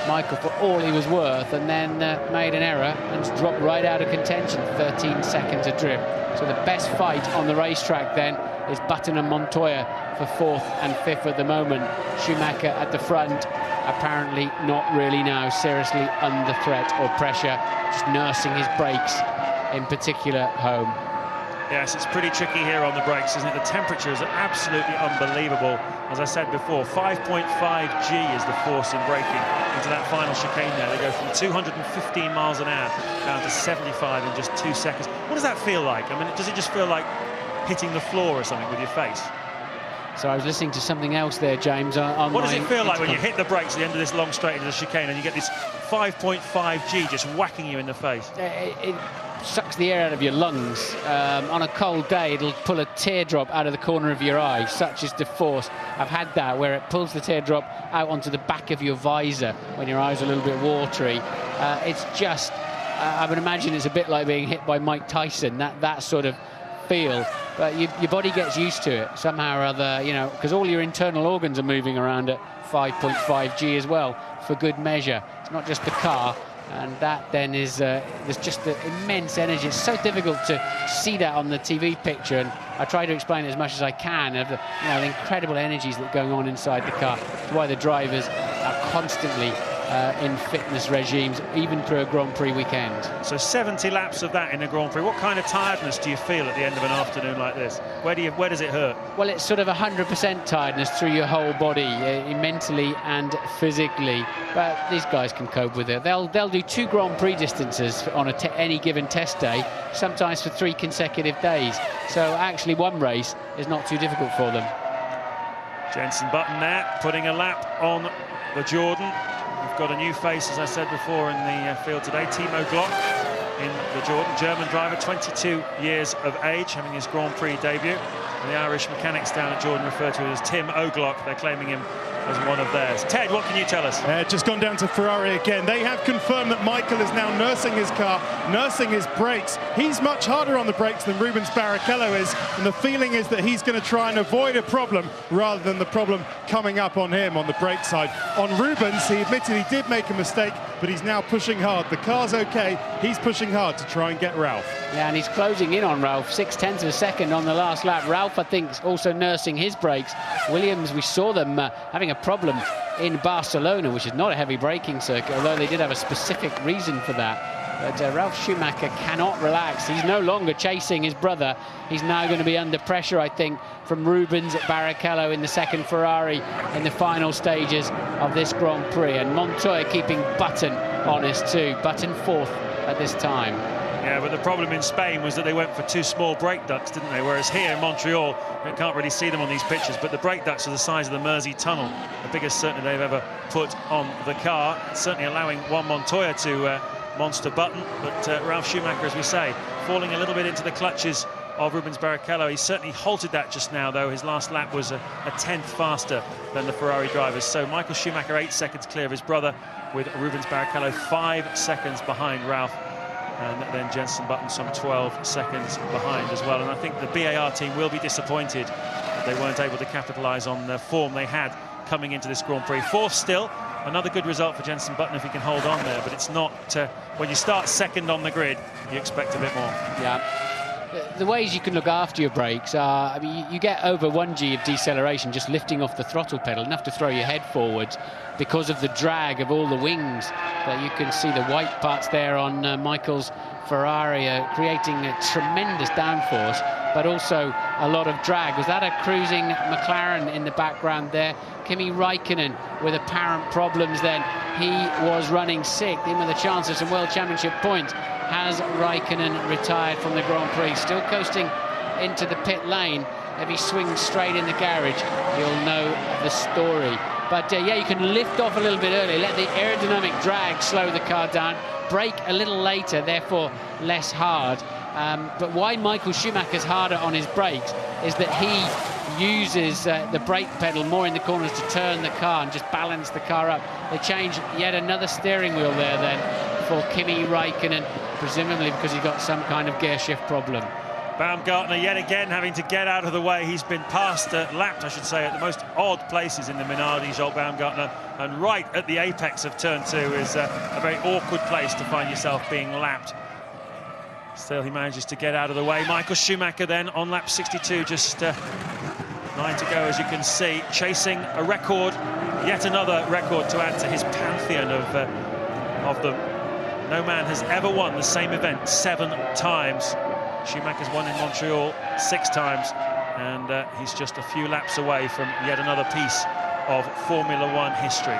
Michael for all he was worth, and then made an error and dropped right out of contention, 13 seconds adrift. So the best fight on the racetrack then is Button and Montoya for 4th and 5th at the moment. Schumacher at the front, apparently not really now seriously under threat or pressure, just nursing his brakes in particular home. Yes, it's pretty tricky here on the brakes, isn't it? The temperatures are absolutely unbelievable. As I said before, 5.5 G is the force in braking into that final chicane there. They go from 215 miles an hour down to 75 in just 2 seconds. What does that feel like? I mean, does it just feel like hitting the floor or something with your face? So I was listening to something else there, James. What does it feel like when you hit the brakes at the end of this long straight into the chicane and you get this 5.5 G just whacking you in the face? It sucks the air out of your lungs. On a cold day, it'll pull a teardrop out of the corner of your eye. Such is the force. I've had that, where it pulls the teardrop out onto the back of your visor when your eyes are a little bit watery. It's just, I would imagine it's a bit like being hit by Mike Tyson. That sort of feel, but your body gets used to it somehow or other, you know, because all your internal organs are moving around at 5.5 G as well, for good measure. It's not just the car, and that then is there's just the immense energy. It's so difficult to see that on the TV picture, and I try to explain it as much as I can of the, you know, the incredible energies that are going on inside the car. That's why the drivers are constantly in fitness regimes, even through a Grand Prix weekend. So 70 laps of that in a Grand Prix. What kind of tiredness do you feel at the end of an afternoon like this? Where does it hurt? Well, it's sort of 100% tiredness through your whole body, mentally and physically. But these guys can cope with it. They'll do 2 Grand Prix distances on any given test day, sometimes for 3 consecutive days. So actually, one race is not too difficult for them. Jenson Button there, putting a lap on the Jordan. We've got a new face, as I said before, in the field today. Timo Glock in the Jordan, German driver, 22 years of age, having his Grand Prix debut. And the Irish mechanics down at Jordan refer to him as Tim O'Glock. They're claiming him as one of theirs. Ted, what can you tell us? Just gone down to Ferrari again. They have confirmed that Michael is now nursing his car, nursing his brakes. He's much harder on the brakes than Rubens Barrichello is, and the feeling is that he's going to try and avoid a problem rather than the problem coming up on him on the brake side. On Rubens, he admitted he did make a mistake, but he's now pushing hard. The car's okay. He's pushing hard to try and get Ralph. Yeah, and he's closing in on Ralph, 0.6 of a second on the last lap. Ralph, I think, is also nursing his brakes. Williams, we saw them having a problem in Barcelona, which is not a heavy braking circuit, although they did have a specific reason for that. But Ralf Schumacher cannot relax. He's no longer chasing his brother. He's now going to be under pressure, I think, from Rubens Barrichello in the second Ferrari in the final stages of this Grand Prix. And Montoya keeping Button honest too. Button 4th at this time. Yeah, but the problem in Spain was that they went for 2 small brake ducts, didn't they? Whereas here in Montreal, you can't really see them on these pictures, but the brake ducts are the size of the Mersey Tunnel, the biggest certainly they've ever put on the car. It's certainly allowing Juan Montoya to monster Button, but Ralf Schumacher, as we say, falling a little bit into the clutches of Rubens Barrichello. He certainly halted that just now, though. His last lap was a 10th faster than the Ferrari drivers. So Michael Schumacher 8 seconds clear of his brother, with Rubens Barrichello 5 seconds behind Ralph. And then Jenson Button some 12 seconds behind as well. And I think the BAR team will be disappointed that they weren't able to capitalise on the form they had coming into this Grand Prix. 4th still, another good result for Jenson Button if he can hold on there. But it's not, when you start 2nd on the grid, you expect a bit more. Yeah. The ways you can look after your brakes are, I mean, you get over 1 G of deceleration just lifting off the throttle pedal, enough to throw your head forwards because of the drag of all the wings. That you can see the white parts there on Michael's Ferrari creating a tremendous downforce, but also a lot of drag. Was that a cruising McLaren in the background there? Kimi Raikkonen with apparent problems then. He was running 6th, in with a chance of some World Championship points. Has Raikkonen retired from the Grand Prix? Still coasting into the pit lane. If he swings straight in the garage, you'll know the story. But yeah, you can lift off a little bit early, let the aerodynamic drag slow the car down, brake a little later, therefore less hard. But why Michael Schumacher's harder on his brakes is that he uses the brake pedal more in the corners to turn the car and just balance the car up. They changed yet another steering wheel there then for Kimi Raikkonen, presumably because he got some kind of gear shift problem. Baumgartner yet again having to get out of the way. He's been lapped, I should say, at the most odd places in the Minardi, Joel Baumgartner, and right at the apex of turn 2 is a very awkward place to find yourself being lapped. Still, he manages to get out of the way. Michael Schumacher then on lap 62, just 9 to go, as you can see, chasing a record, yet another record to add to his pantheon of them. No man has ever won the same event 7 times. Schumacher's won in Montreal 6 times, and he's just a few laps away from yet another piece of Formula One history.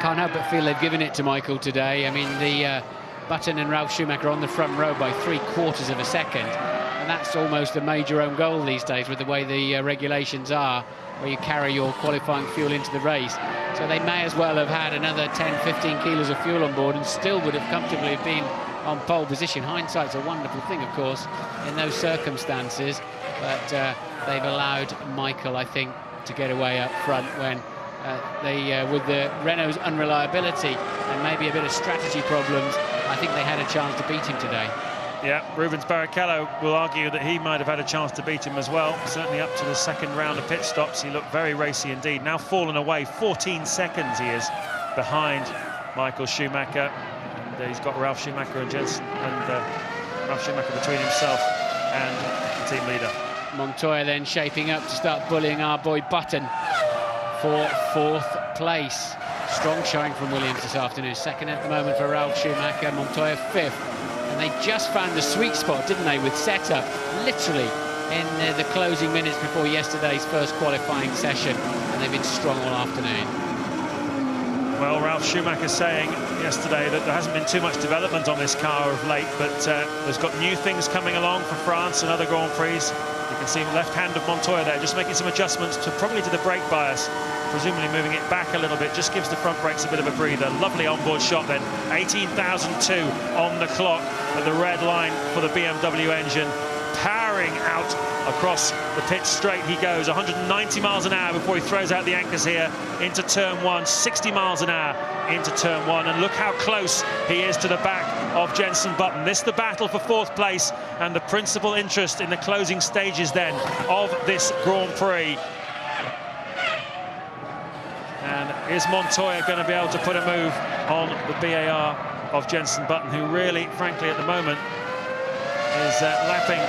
Can't help but feel they've given it to Michael today. I mean, the Button and Ralf Schumacher on the front row by 3/4 of a second, and that's almost a major own goal these days with the way the regulations are, where you carry your qualifying fuel into the race. So they may as well have had another 10-15 kilos of fuel on board and still would have comfortably been on pole position. Hindsight's a wonderful thing, of course, in those circumstances, but they've allowed Michael, I think, to get away up front when with the Renault's unreliability and maybe a bit of strategy problems, I think they had a chance to beat him today. Yeah, Rubens Barrichello will argue that he might have had a chance to beat him as well. Certainly up to the second round of pit stops, he looked very racy indeed. Now fallen away, 14 seconds he is behind Michael Schumacher. And he's got Ralf Schumacher and Jensen, and Ralf Schumacher between himself and the team leader. Montoya then shaping up to start bullying our boy Button for 4th place. Strong showing from Williams this afternoon. Second at the moment for Ralf Schumacher, Montoya 5th. And they just found the sweet spot, didn't they, with setup, literally in the closing minutes before yesterday's first qualifying session. And they've been strong all afternoon. Well, Ralf Schumacher saying yesterday that there hasn't been too much development on this car of late, but there's got new things coming along for France and other Grand Prix. You can see the left hand of Montoya there, just making some adjustments probably to the brake bias, presumably moving it back a little bit, just gives the front brakes a bit of a breather. Lovely onboard shot then, 18,002 on the clock at the red line for the BMW engine, powering out across the pit straight he goes, 190 miles an hour before he throws out the anchors here into turn 1, 60 miles an hour into turn 1, and look how close he is to the back of Jenson Button. This is the battle for 4th place and the principal interest in the closing stages then of this Grand Prix. And is Montoya going to be able to put a move on the BAR of Jenson Button, who really, frankly, at the moment is lapping,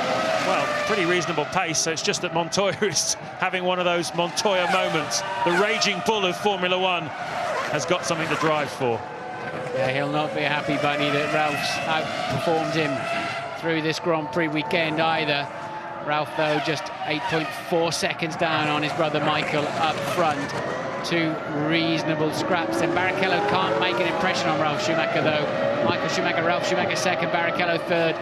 well, pretty reasonable pace. So it's just that Montoya is having one of those Montoya moments. The raging bull of Formula One has got something to drive for. Yeah, he'll not be a happy bunny that Ralph's outperformed him through this Grand Prix weekend either. Ralph, though, just 8.4 seconds down on his brother Michael up front. 2 reasonable scraps. And Barrichello can't make an impression on Ralf Schumacher, though. Michael Schumacher, Ralf Schumacher 2nd, Barrichello 3rd.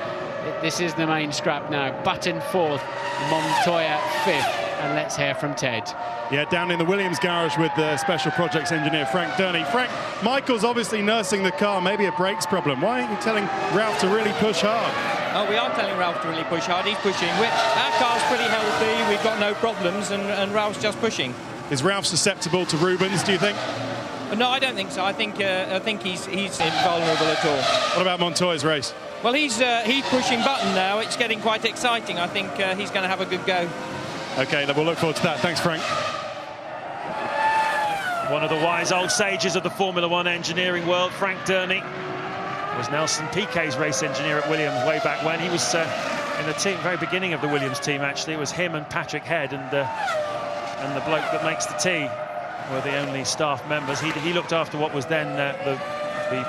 This is the main scrap now. Button 4th, Montoya 5th. And let's hear from Ted. Yeah, down in the Williams garage with the Special Projects engineer, Frank Durney. Frank, Michael's obviously nursing the car, maybe a brakes problem. Why aren't you telling Ralph to really push hard? Oh, we are telling Ralph to really push hard. He's pushing. Our car's pretty healthy. We've got no problems, and Ralph's just pushing. Is Ralph susceptible to Rubens, do you think? No, I don't think so. I think he's invulnerable at all. What about Montoya's race? Well, he's pushing Button now. It's getting quite exciting. I think he's going to have a good go. OK, we'll look forward to that. Thanks, Frank. One of the wise old sages of the Formula One engineering world, Frank Durney, was Nelson Piquet's race engineer at Williams way back when. He was in the team, very beginning of the Williams team, actually. It was him and Patrick Head, and the bloke that makes the tea were the only staff members. He looked after what was then the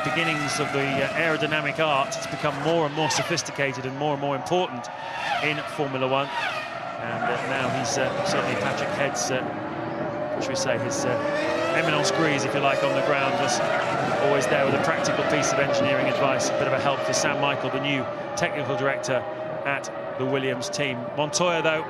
beginnings of the aerodynamic art. It's become more and more sophisticated and more important in Formula One. And now he's certainly Patrick Head's, what should we say, his eminence grise, if you like, on the ground, was always there with a practical piece of engineering advice, a bit of a help for Sam Michael, the new technical director at the Williams team. Montoya, though,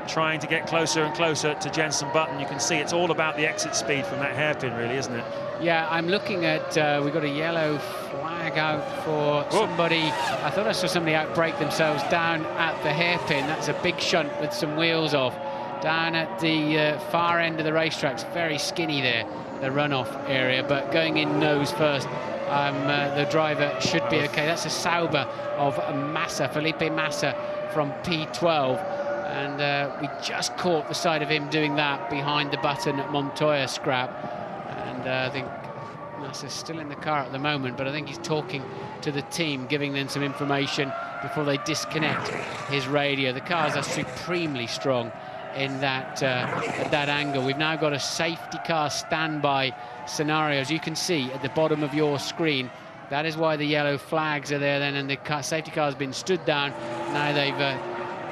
trying to get closer and closer to Jenson Button. You can see it's all about the exit speed from that hairpin, really, isn't it? Yeah, I'm looking at, we've got a yellow flag out for somebody. I thought I saw somebody outbrake themselves down at the hairpin. That's a big shunt with some wheels off. Down at the far end of the racetrack. It's very skinny there, the runoff area, but going in nose first. The driver should be okay. That's a Sauber of Massa, Felipe Massa from P12. And we just caught the side of him doing that behind the Button at Montoya scrap. And I think Massa's still in the car at the moment, but I think he's talking to the team, giving them some information before they disconnect his radio. The cars are supremely strong in that at that angle. We've now got a safety car standby scenario, as you can see at the bottom of your screen. That is why the yellow flags are there then, and the safety car has been stood down. Now they've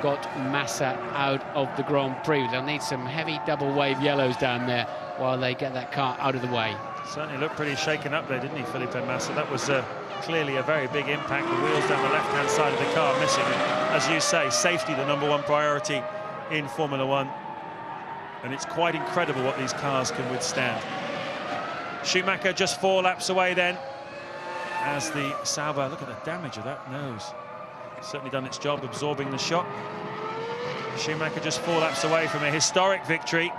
got Massa out of the Grand Prix. They'll need some heavy double wave yellows down there while they get that car out of the way. Certainly looked pretty shaken up there, didn't he, Felipe Massa? That was clearly a very big impact. The wheels down the left-hand side of the car missing. And as you say, safety the #1 priority in Formula One. And it's quite incredible what these cars can withstand. Schumacher just 4 laps away then, as the Sauber, look at the damage of that nose. Certainly done its job absorbing the shock. Schumacher just 4 laps away from a historic victory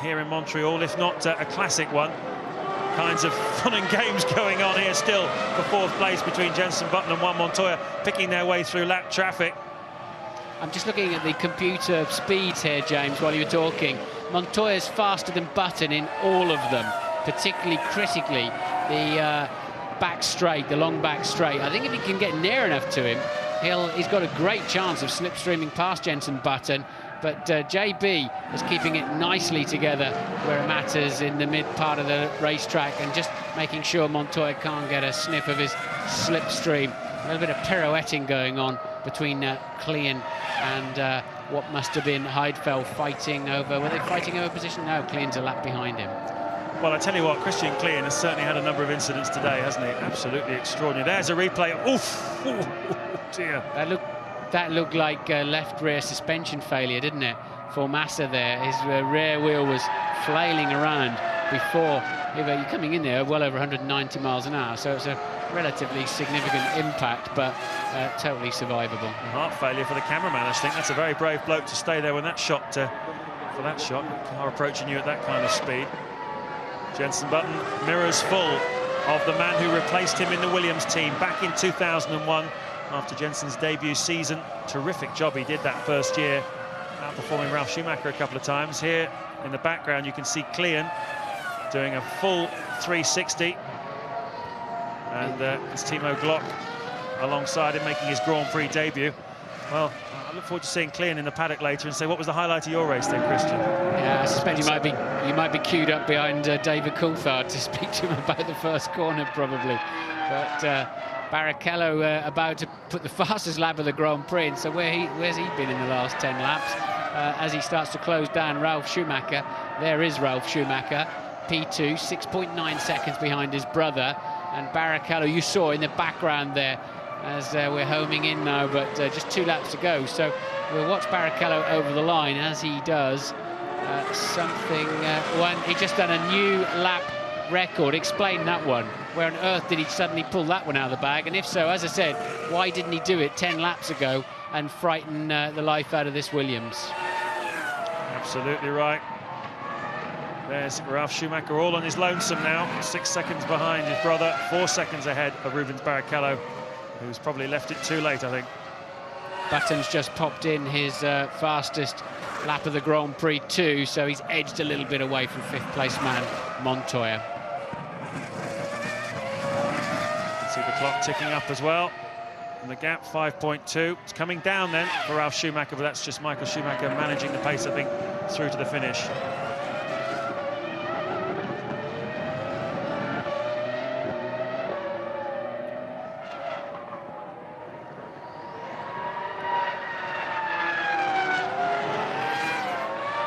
here in Montreal, if not a classic one. kinds of fun and games going on here still for fourth place between Jenson Button and Juan Montoya, picking their way through lap traffic. I'm just looking at the computer speeds here, James, while you were talking. Montoya's faster than Button in all of them, particularly critically the back straight, the long back straight. I think if he can get near enough to him, he's got a great chance of slipstreaming past Jenson Button. But JB is keeping it nicely together where it matters in the mid part of the racetrack, and just making sure Montoya can't get a sniff of his slipstream. A little bit of pirouetting going on between Clean and what must have been Heidfeld fighting over. Were they fighting over position? No, Clean's a lap behind him. Well, I tell you what, Christian Clean has certainly had a number of incidents today, hasn't he? Absolutely extraordinary. There's a replay. Oof! Oh, dear. That looked like left rear suspension failure, didn't it, for Massa there? His rear wheel was flailing around before. You're coming in there well over 190 miles an hour, so it's a relatively significant impact, but totally survivable. Heart failure for the cameraman. I think that's a very brave bloke to stay there when that shot, for that shot. Car approaching you at that kind of speed. Jenson Button mirrors full of the man who replaced him in the Williams team back in 2001 after Jenson's debut season. Terrific job he did that first year, outperforming Ralf Schumacher a couple of times. Here in the background you can see Clean doing a full 360, and it's Timo Glock alongside him making his Grand Prix debut. Well, I look forward to seeing Clean in the paddock later and say, what was the highlight of your race then, Christian? Yeah, I suspect you might be queued up behind David Coulthard to speak to him about the first corner, probably. But Barrichello about to put the fastest lap of the Grand Prix, and so where's he been in the last 10 laps? As he starts to close down Ralf Schumacher, there is Ralf Schumacher, P2, 6.9 seconds behind his brother, and Barrichello you saw in the background there as we're homing in now, but just 2 laps to go. So we'll watch Barrichello over the line as he does he just done a new lap record. Explain that one. Where on earth did he suddenly pull that one out of the bag? And if so, as I said, why didn't he do it 10 laps ago and frighten the life out of this Williams? Absolutely right. There's Ralf Schumacher all on his lonesome now, 6 seconds behind his brother, 4 seconds ahead of Rubens Barrichello, who's probably left it too late, I think. Button's just popped in his fastest lap of the Grand Prix too, so he's edged a little bit away from 5th place man Montoya. See the clock ticking up as well, and the gap 5.2. It's coming down then for Ralf Schumacher, but that's just Michael Schumacher managing the pace, I think, through to the finish.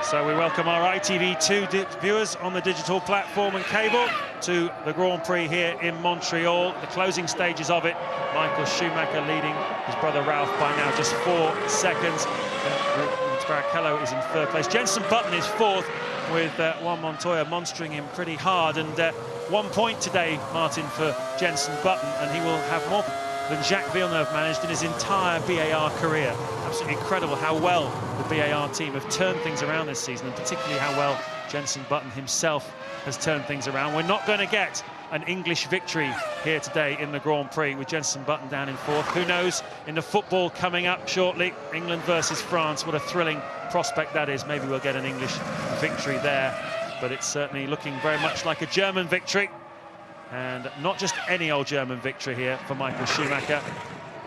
So we welcome our ITV2 viewers on the digital platform and cable to the Grand Prix here in Montreal. The closing stages of it, Michael Schumacher leading his brother Ralf by now just 4 seconds. Rubens Barrichello is in 3rd place. Jenson Button is 4th with Juan Montoya monstering him pretty hard. And 1 point today, Martin, for Jenson Button, and he will have more than Jacques Villeneuve managed in his entire BAR career. Absolutely incredible how well the BAR team have turned things around this season, and particularly how well Jenson Button himself has turned things around. We're not going to get an English victory here today in the Grand Prix with Jenson Button down in 4th. Who knows, in the football coming up shortly, England versus France, what a thrilling prospect that is. Maybe we'll get an English victory there, but it's certainly looking very much like a German victory. And not just any old German victory here for Michael Schumacher.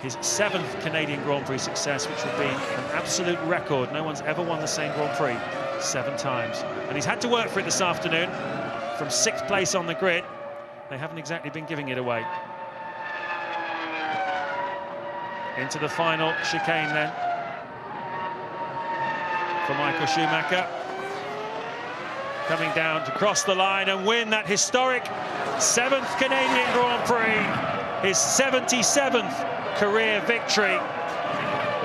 His 7th Canadian Grand Prix success, which would be an absolute record. No one's ever won the same Grand Prix 7 times. And he's had to work for it this afternoon from 6th place on the grid. They haven't exactly been giving it away. Into the final chicane then for Michael Schumacher. Coming down to cross the line and win that historic 7th Canadian Grand Prix, his 77th career victory.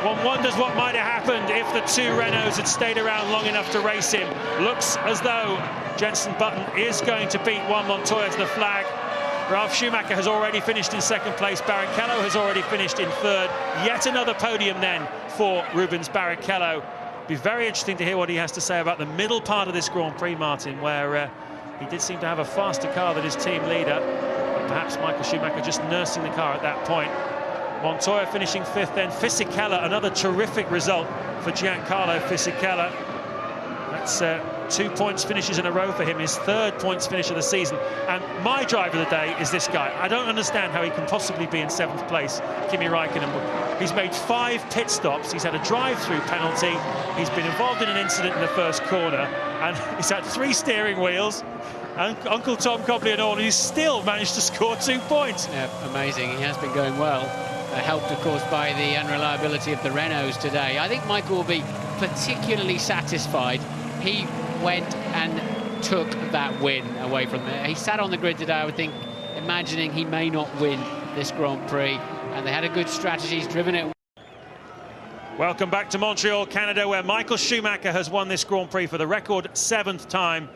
One wonders what might have happened if the 2 Renaults had stayed around long enough to race him. Looks as though Jenson Button is going to beat Juan Montoya to the flag. Ralf Schumacher has already finished in 2nd place. Barrichello has already finished in 3rd. Yet another podium then for Rubens Barrichello. Be very interesting to hear what he has to say about the middle part of this Grand Prix, Martin, where He did seem to have a faster car than his team leader, but perhaps Michael Schumacher just nursing the car at that point. Montoya finishing 5th, then Fisichella, another terrific result for Giancarlo Fisichella. That's 2 points finishes in a row for him, his 3rd points finish of the season. And my driver of the day is this guy. I don't understand how he can possibly be in 7th place, Kimi Räikkönen. He's made 5 pit stops, he's had a drive-through penalty, he's been involved in an incident in the first corner, and he's had 3 steering wheels, and Uncle Tom Cobley and all, and he's still managed to score 2 points. Yeah, amazing. He has been going well. Helped, of course, by the unreliability of the Renaults today. I think Michael will be particularly satisfied. He went and took that win away from there. He sat on the grid today, I would think, imagining he may not win this Grand Prix, and they had a good strategy. He's driven it. Welcome back to Montreal, Canada, where Michael Schumacher has won this Grand Prix for the record 7th time.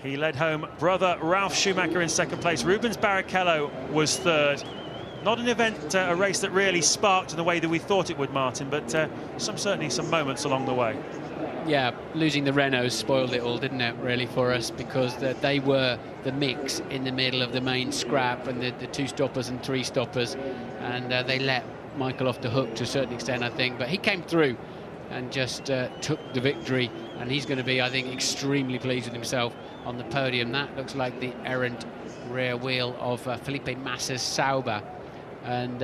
He led home brother Ralf Schumacher in 2nd place. Rubens Barrichello was 3rd. Not an event, a race that really sparked in the way that we thought it would, Martin, but certainly some moments along the way. Yeah, losing the Renaults spoiled it all, didn't it, really, for us, because they were the mix in the middle of the main scrap and the 2 stoppers and 3 stoppers, and they let Michael off the hook to a certain extent, I think, but he came through and just took the victory, and he's going to be, I think, extremely pleased with himself on the podium. That looks like the errant rear wheel of Felipe Massa's Sauber, and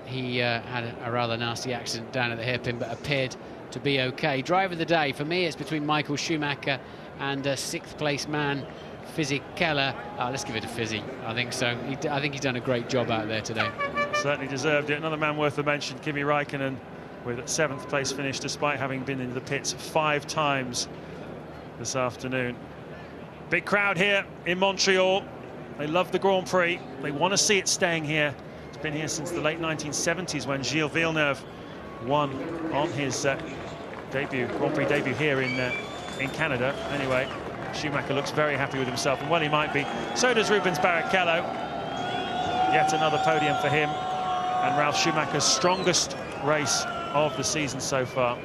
he had a rather nasty accident down at the hairpin, but appeared to be okay. Driver of the day, for me, it's between Michael Schumacher and 6th place man, Fisichella. Let's give it to Fizzy. I think so. I think he's done a great job out there today. Certainly deserved it. Another man worth a mention, Kimi Räikkönen, with a 7th place finish, despite having been in the pits 5 times this afternoon. Big crowd here in Montreal. They love the Grand Prix. They want to see it staying here. It's been here since the late 1970s when Gilles Villeneuve won on his Grand Prix debut here in Canada. Anyway, Schumacher looks very happy with himself, and well, he might be. So does Rubens Barrichello. Yet another podium for him, and Ralf Schumacher's strongest race of the season so far.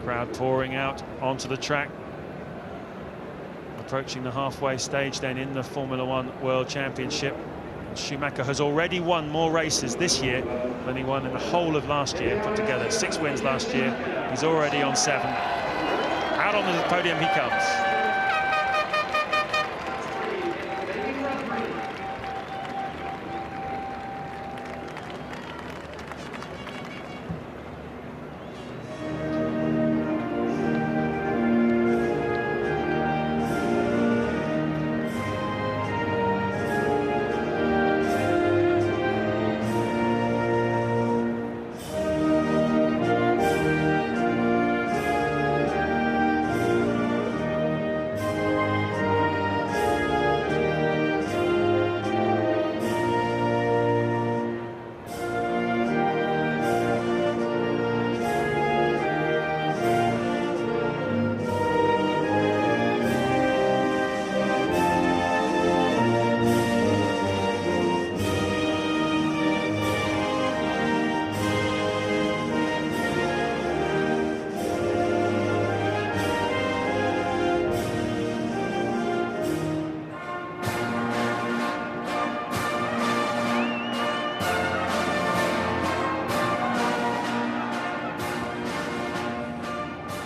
Crowd pouring out onto the track, approaching the halfway stage then in the Formula One World Championship. Schumacher has already won more races this year than he won in the whole of last year put together. 6 wins last year. He's already on 7. Out on the podium he comes.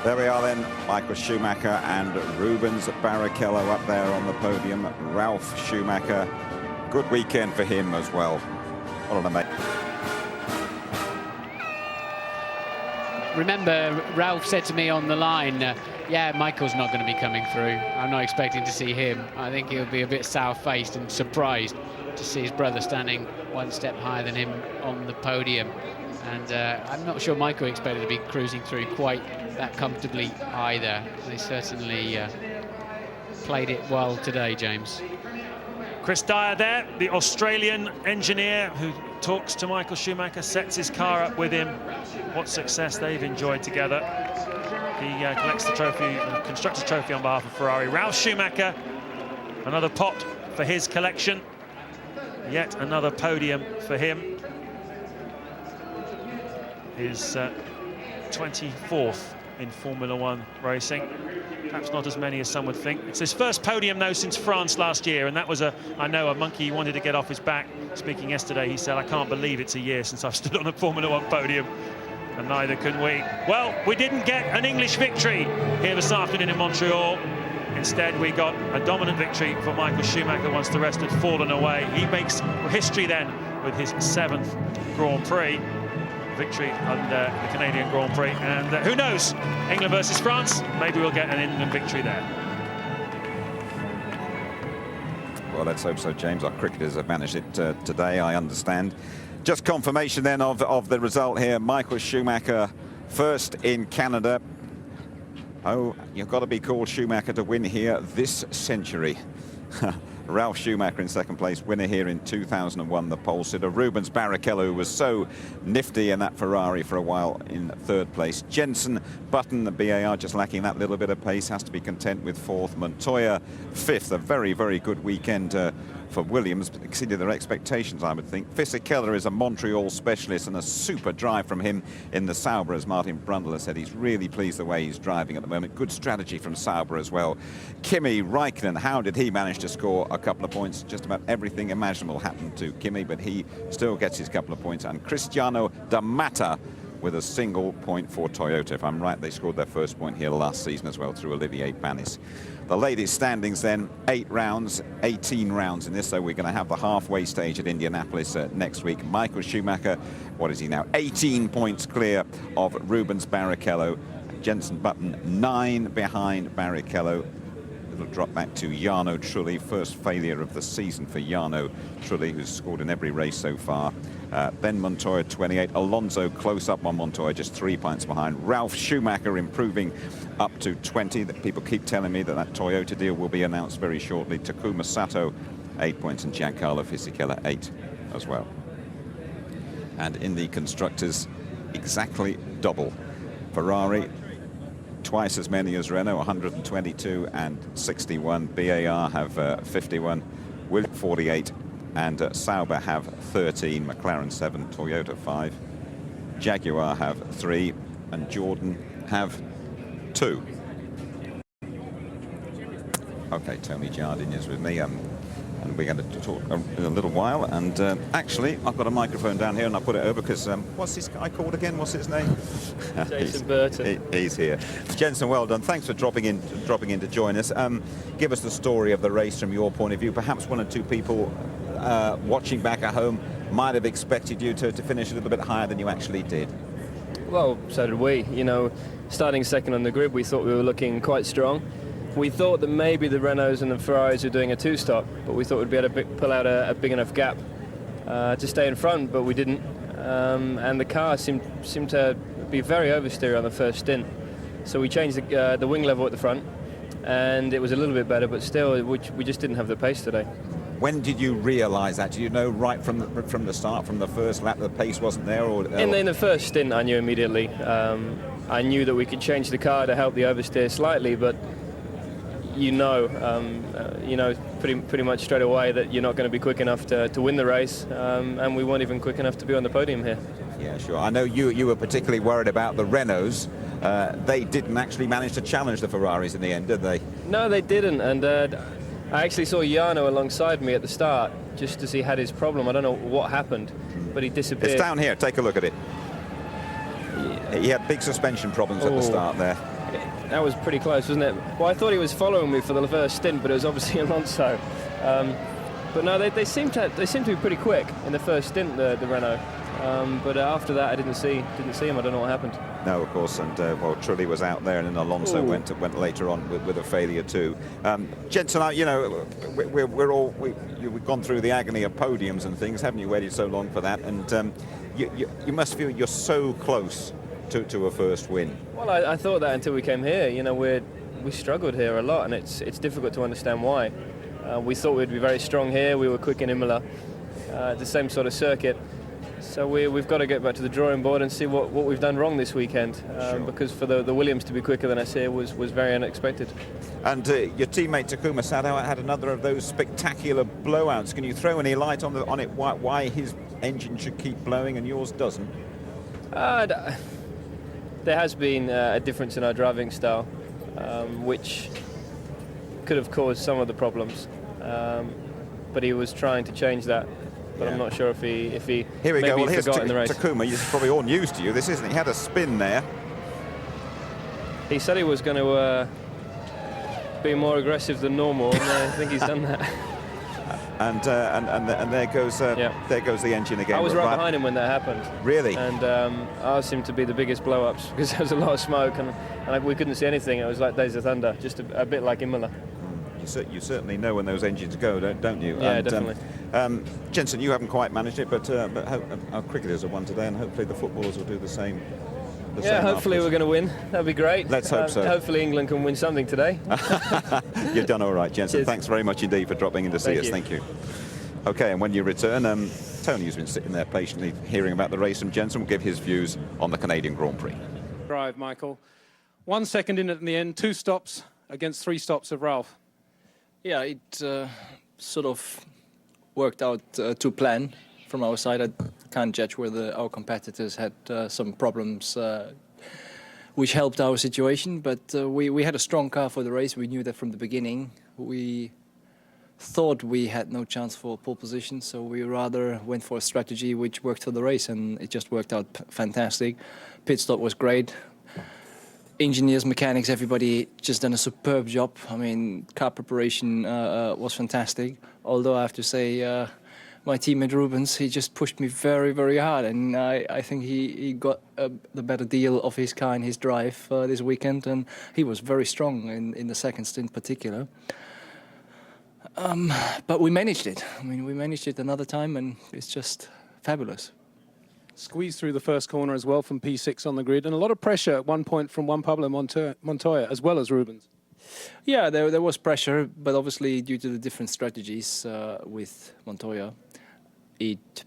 There we are then, Michael Schumacher and Rubens Barrichello up there on the podium. Ralf Schumacher, good weekend for him as well. What an amazing... Remember, Ralph said to me on the line, yeah, Michael's not going to be coming through. I'm not expecting to see him. I think he'll be a bit sour-faced and surprised to see his brother standing 1 step higher than him on the podium. And I'm not sure Michael expected to be cruising through quite that comfortably either. They certainly played it well today, James. Chris Dyer there, the Australian engineer who talks to Michael Schumacher, sets his car up with him. What success they've enjoyed together. He collects the trophy, the Constructors' Trophy on behalf of Ferrari. Ralf Schumacher, another pot for his collection. Yet another podium for him. His 24th in Formula One racing. Perhaps not as many as some would think. It's his first podium, though, since France last year, and that was I know, a monkey he wanted to get off his back. Speaking yesterday, he said, "I can't believe it's a year since I've stood on a Formula One podium," and neither can we. Well, we didn't get an English victory here this afternoon in Montreal. Instead, we got a dominant victory for Michael Schumacher once the rest had fallen away. He makes history then with his 7th Grand Prix victory under the Canadian Grand Prix. And who knows, England versus France, maybe we'll get an England victory there. Well, let's hope so, James. Our cricketers have managed it today, I understand. Just confirmation then of the result here. Michael Schumacher first in Canada. Oh, you've got to be called Schumacher to win here this century. Ralf Schumacher in second place, winner here in 2001, the pole sitter. Rubens Barrichello, who was so nifty in that Ferrari for a while, in third place. Jenson Button, the BAR, just lacking that little bit of pace, has to be content with fourth. Montoya fifth, a very, very good weekend for Williams, exceeded their expectations, I would think. Fisichella is a Montreal specialist, and a super drive from him in the Sauber, as Martin Brundle has said. He's really pleased the way he's driving at the moment. Good strategy from Sauber as well. Kimi Räikkönen, how did he manage to score a couple of points? Just about everything imaginable happened to Kimi, but he still gets his couple of points. And Cristiano D'Amata with a single point for Toyota. If I'm right, they scored their first point here last season as well through Olivier Panis. The ladies' standings then, 8 rounds, 18 rounds in this, so we're going to have the halfway stage at Indianapolis next week. Michael Schumacher, what is he now? 18 points clear of Rubens Barrichello. Jenson Button 9 behind Barrichello. It'll drop back to Jarno Trulli, first failure of the season for Jarno Trulli, who's scored in every race so far. Then Montoya 28, Alonso close up on Montoya, just 3 points behind. Ralf Schumacher improving up to 20. People keep telling me that Toyota deal will be announced very shortly. Takuma Sato 8 points, and Giancarlo Fisichella 8 as well. And in the constructors, exactly double. Ferrari twice as many as Renault, 122 and 61. BAR have 51, Williams 48, and Sauber have 13, McLaren 7, Toyota 5, Jaguar have 3, and Jordan have 2. Okay, Tony Jardine is with me, and we're going to talk in a little while. And actually, I've got a microphone down here, and I put it over because what's this guy called again? What's his name? Jason Burton. He's here. Jenson, well done. Thanks for dropping in to join us. Give us the story of the race from your point of view. Perhaps one or two people watching back at home might have expected you to finish a little bit higher than you actually did. Well, so did we. You know, starting second on the grid, we thought we were looking quite strong. We thought that maybe the Renaults and the Ferraris were doing a two-stop, but we thought we'd be able to pull out a big enough gap to stay in front, but we didn't. And the car seemed to be very oversteer on the first stint. So we changed the wing level at the front, and it was a little bit better, but still, we just didn't have the pace today. When did you realise that? Did you know right from the start, from the first lap, the pace wasn't there? Or in the first stint, I knew immediately. I knew that we could change the car to help the oversteer slightly, but you know pretty much straight away that you're not going to be quick enough to win the race, and we weren't even quick enough to be on the podium here. Yeah, sure. I know you were particularly worried about the Renaults. They didn't actually manage to challenge the Ferraris in the end, did they? No, they didn't, and I actually saw Jarno alongside me at the start just as he had his problem. I don't know what happened, but he disappeared. It's down here. Take a look at it. He had big suspension problems at the start there. That was pretty close, wasn't it? Well, I thought he was following me for the first stint, but it was obviously Alonso. But no, they seemed to be pretty quick in the first stint, the Renault. But after that, I didn't see him. I don't know what happened. No, of course, and well, Trulli was out there, and then Alonso went later on with a failure too. Jenson, you know, we've gone through the agony of podiums and things, haven't you? Waited so long for that, and you must feel you're so close to a first win. Well, I thought that until we came here. You know, we struggled here a lot, and it's difficult to understand why. We thought we'd be very strong here. We were quick in Imola, the same sort of circuit. So we've got to get back to the drawing board and see what we've done wrong this weekend, sure. Because for the Williams to be quicker than us here was very unexpected. And your teammate Takuma Sato had another of those spectacular blowouts. Can you throw any light on it? Why his engine should keep blowing and yours doesn't? there has been a difference in our driving style, which could have caused some of the problems. But he was trying to change that. But I'm not sure if he Here we go. Well, here's forgot in the race. Takuma. It's probably all news to you. This isn't. He had a spin there. He said he was going to be more aggressive than normal, and I think he's done that. And there goes the engine again. I was right behind him when that happened. Really? And ours seemed to be the biggest blow-ups because there was a lot of smoke and we couldn't see anything. It was like Days of Thunder, just a bit like Imola. You certainly know when those engines go, don't you? Yeah, definitely. Jensen, you haven't quite managed it, but our cricketers have won today, and hopefully the footballers will do the same. Hopefully we're going to win. That'd be great. Let's hope so. Hopefully England can win something today. You've done all right, Jensen. Cheers. Thanks very much indeed for dropping in to see us. Thank you. OK, and when you return, Tony, who's been sitting there patiently hearing about the race, and Jensen will give his views on the Canadian Grand Prix. Drive, Michael. 1 second in at the end, 2 stops against 3 stops of Ralph. Yeah, it sort of worked out to plan from our side. I can't judge whether our competitors had some problems which helped our situation, but we had a strong car for the race. We knew that from the beginning. We thought we had no chance for pole position, so we rather went for a strategy which worked for the race, and it just worked out fantastic. Pit stop was great. Engineers, mechanics, everybody just done a superb job. I mean, car preparation was fantastic. Although I have to say, my teammate Rubens, he just pushed me very, very hard, and I think he got the better deal of his car and his drive this weekend, and he was very strong in the second stint in particular. But we managed it. I mean, we managed it another time, and it's just fabulous. Squeezed through the first corner as well from P6 on the grid, and a lot of pressure at one point from Juan Pablo Montoya as well as Rubens. Yeah, there was pressure, but obviously due to the different strategies with Montoya, it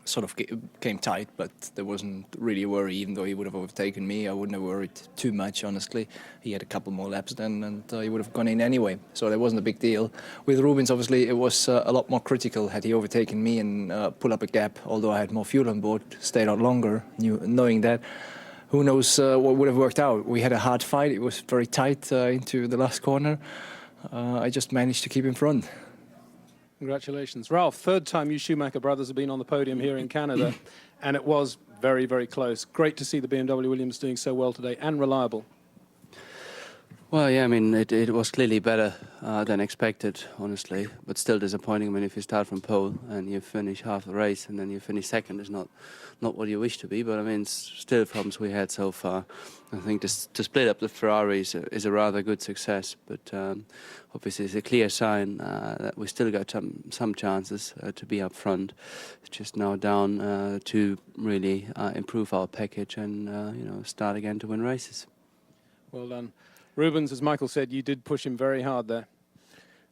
sort of came tight, but there wasn't really a worry. Even though he would have overtaken me, I wouldn't have worried too much, honestly. He had a couple more laps then, and he would have gone in anyway, so there wasn't a big deal. With Rubens, obviously, it was a lot more critical. Had he overtaken me and pull up a gap, although I had more fuel on board, stayed on longer, knowing that, who knows what would have worked out. We had a hard fight. It was very tight into the last corner. I just managed to keep in front. Congratulations. Ralph, 3rd time you Schumacher brothers have been on the podium here in Canada, and it was very, very close. Great to see the BMW Williams doing so well today and reliable. Well, yeah, I mean, it was clearly better than expected, honestly, but still disappointing. I mean, if you start from pole and you finish half the race and then you finish second, it's not what you wish to be, but I mean, it's still problems we had so far. I think to split up the Ferraris is a rather good success, but obviously it's a clear sign that we still got some chances to be up front. It's just now down to really improve our package and start again to win races. Well done. Rubens, as Michael said, you did push him very hard there.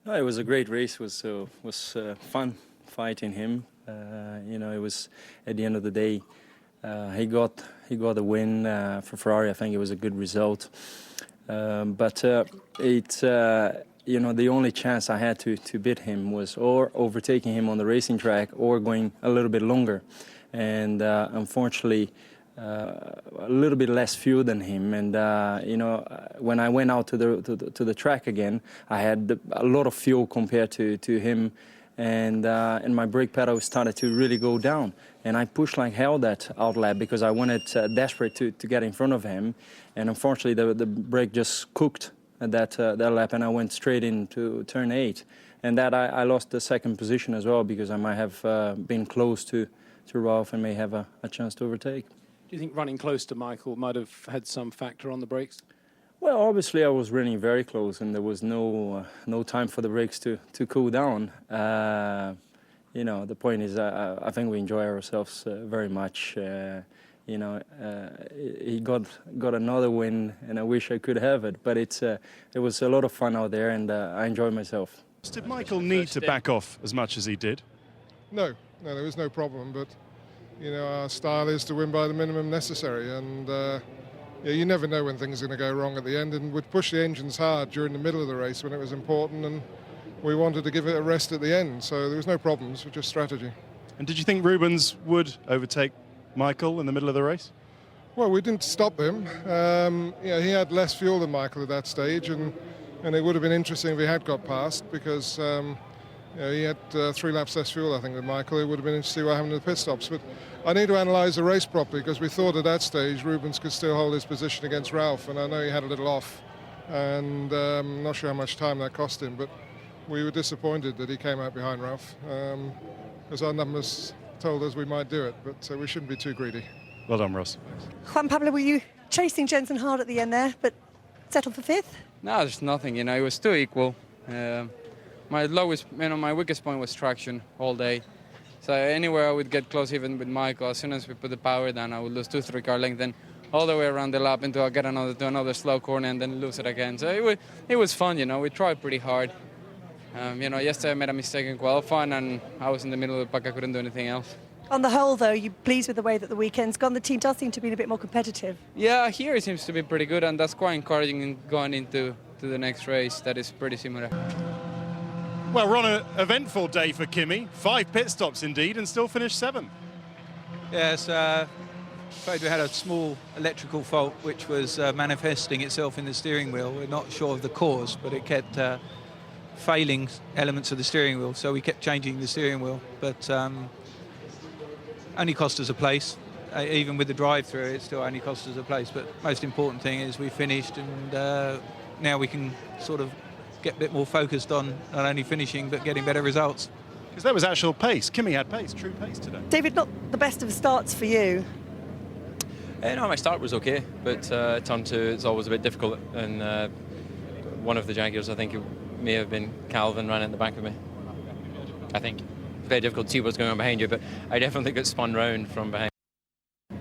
Oh, it was a great race. It was fun fighting him. It was at the end of the day, he got a win for Ferrari. I think it was a good result. But the only chance I had to beat him was or overtaking him on the racing track or going a little bit longer. And unfortunately, a little bit less fuel than him, and when I went out to the track again, I had a lot of fuel compared to him, and my brake pedal started to really go down, and I pushed like hell that outlap because I wanted desperate to get in front of him, and unfortunately the brake just cooked at that lap, and I went straight into turn 8, and that I lost the second position as well because I might have been close to Ralph and may have a chance to overtake. Do you think running close to Michael might have had some factor on the brakes? Well, obviously I was running very close, and there was no time for the brakes to cool down. The point is, I think we enjoy ourselves very much. He got another win, and I wish I could have it. But it was a lot of fun out there, and I enjoyed myself. Did Michael need to back off as much as he did? No, there was no problem, but our style is to win by the minimum necessary, and you never know when things are going to go wrong at the end, and we'd push the engines hard during the middle of the race when it was important, and we wanted to give it a rest at the end, so there was no problems, it was just strategy. And did you think Rubens would overtake Michael in the middle of the race? Well, we didn't stop him. Yeah, he had less fuel than Michael at that stage, and it would have been interesting if he had got past, because he had 3 laps less fuel, I think, than Michael. It would have been interesting to see what happened to the pit stops. But I need to analyse the race properly, because we thought at that stage Rubens could still hold his position against Ralph, and I know he had a little off, and I'm not sure how much time that cost him, but we were disappointed that he came out behind Ralph, because our numbers told us we might do it, but we shouldn't be too greedy. Well done, Ross. Juan Pablo, were you chasing Jensen hard at the end there, but settled for 5th? No, there's nothing, it was too equal. My lowest, my weakest point was traction all day. So anywhere I would get close, even with Michael, as soon as we put the power down, I would lose 2-3 car length, then all the way around the lap until I get another slow corner and then lose it again. So it was fun, we tried pretty hard. Yesterday I made a mistake in qualifying and I was in the middle of the pack, I couldn't do anything else. On the whole, though, you pleased with the way that the weekend's gone? The team does seem to be a bit more competitive. Yeah, here it seems to be pretty good, and that's quite encouraging going into the next race. That is pretty similar. Well, we're on an eventful day for Kimi. 5 pit stops indeed, and still finished 7th. Yes, afraid we had a small electrical fault which was manifesting itself in the steering wheel. We're not sure of the cause, but it kept failing elements of the steering wheel, so we kept changing the steering wheel. But only cost us a place. Even with the drive-through, it still only cost us a place. But most important thing is we finished, and now we can sort of get a bit more focused on not only finishing but getting better results. Because there was actual pace. Kimi had pace, true pace today. David, not the best of starts for you. No, my start was okay, but turn 2, it's always a bit difficult. And one of the Jaguars, I think it may have been Calvin, ran at the back of me. I think. Very difficult to see what's going on behind you, but I definitely got spun round from behind.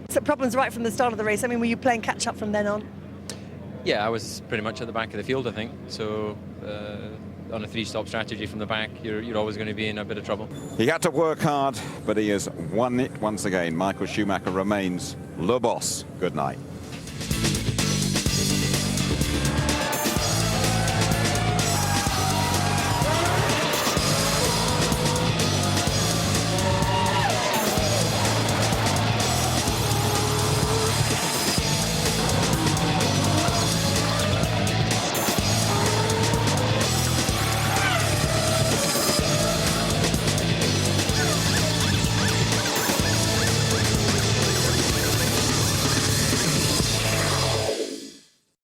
So problems right from the start of the race. I mean, were you playing catch up from then on? Yeah, I was pretty much at the back of the field, I think. So on a 3-stop strategy from the back, you're always going to be in a bit of trouble. He had to work hard, but he has won it once again. Michael Schumacher remains le boss. Good night.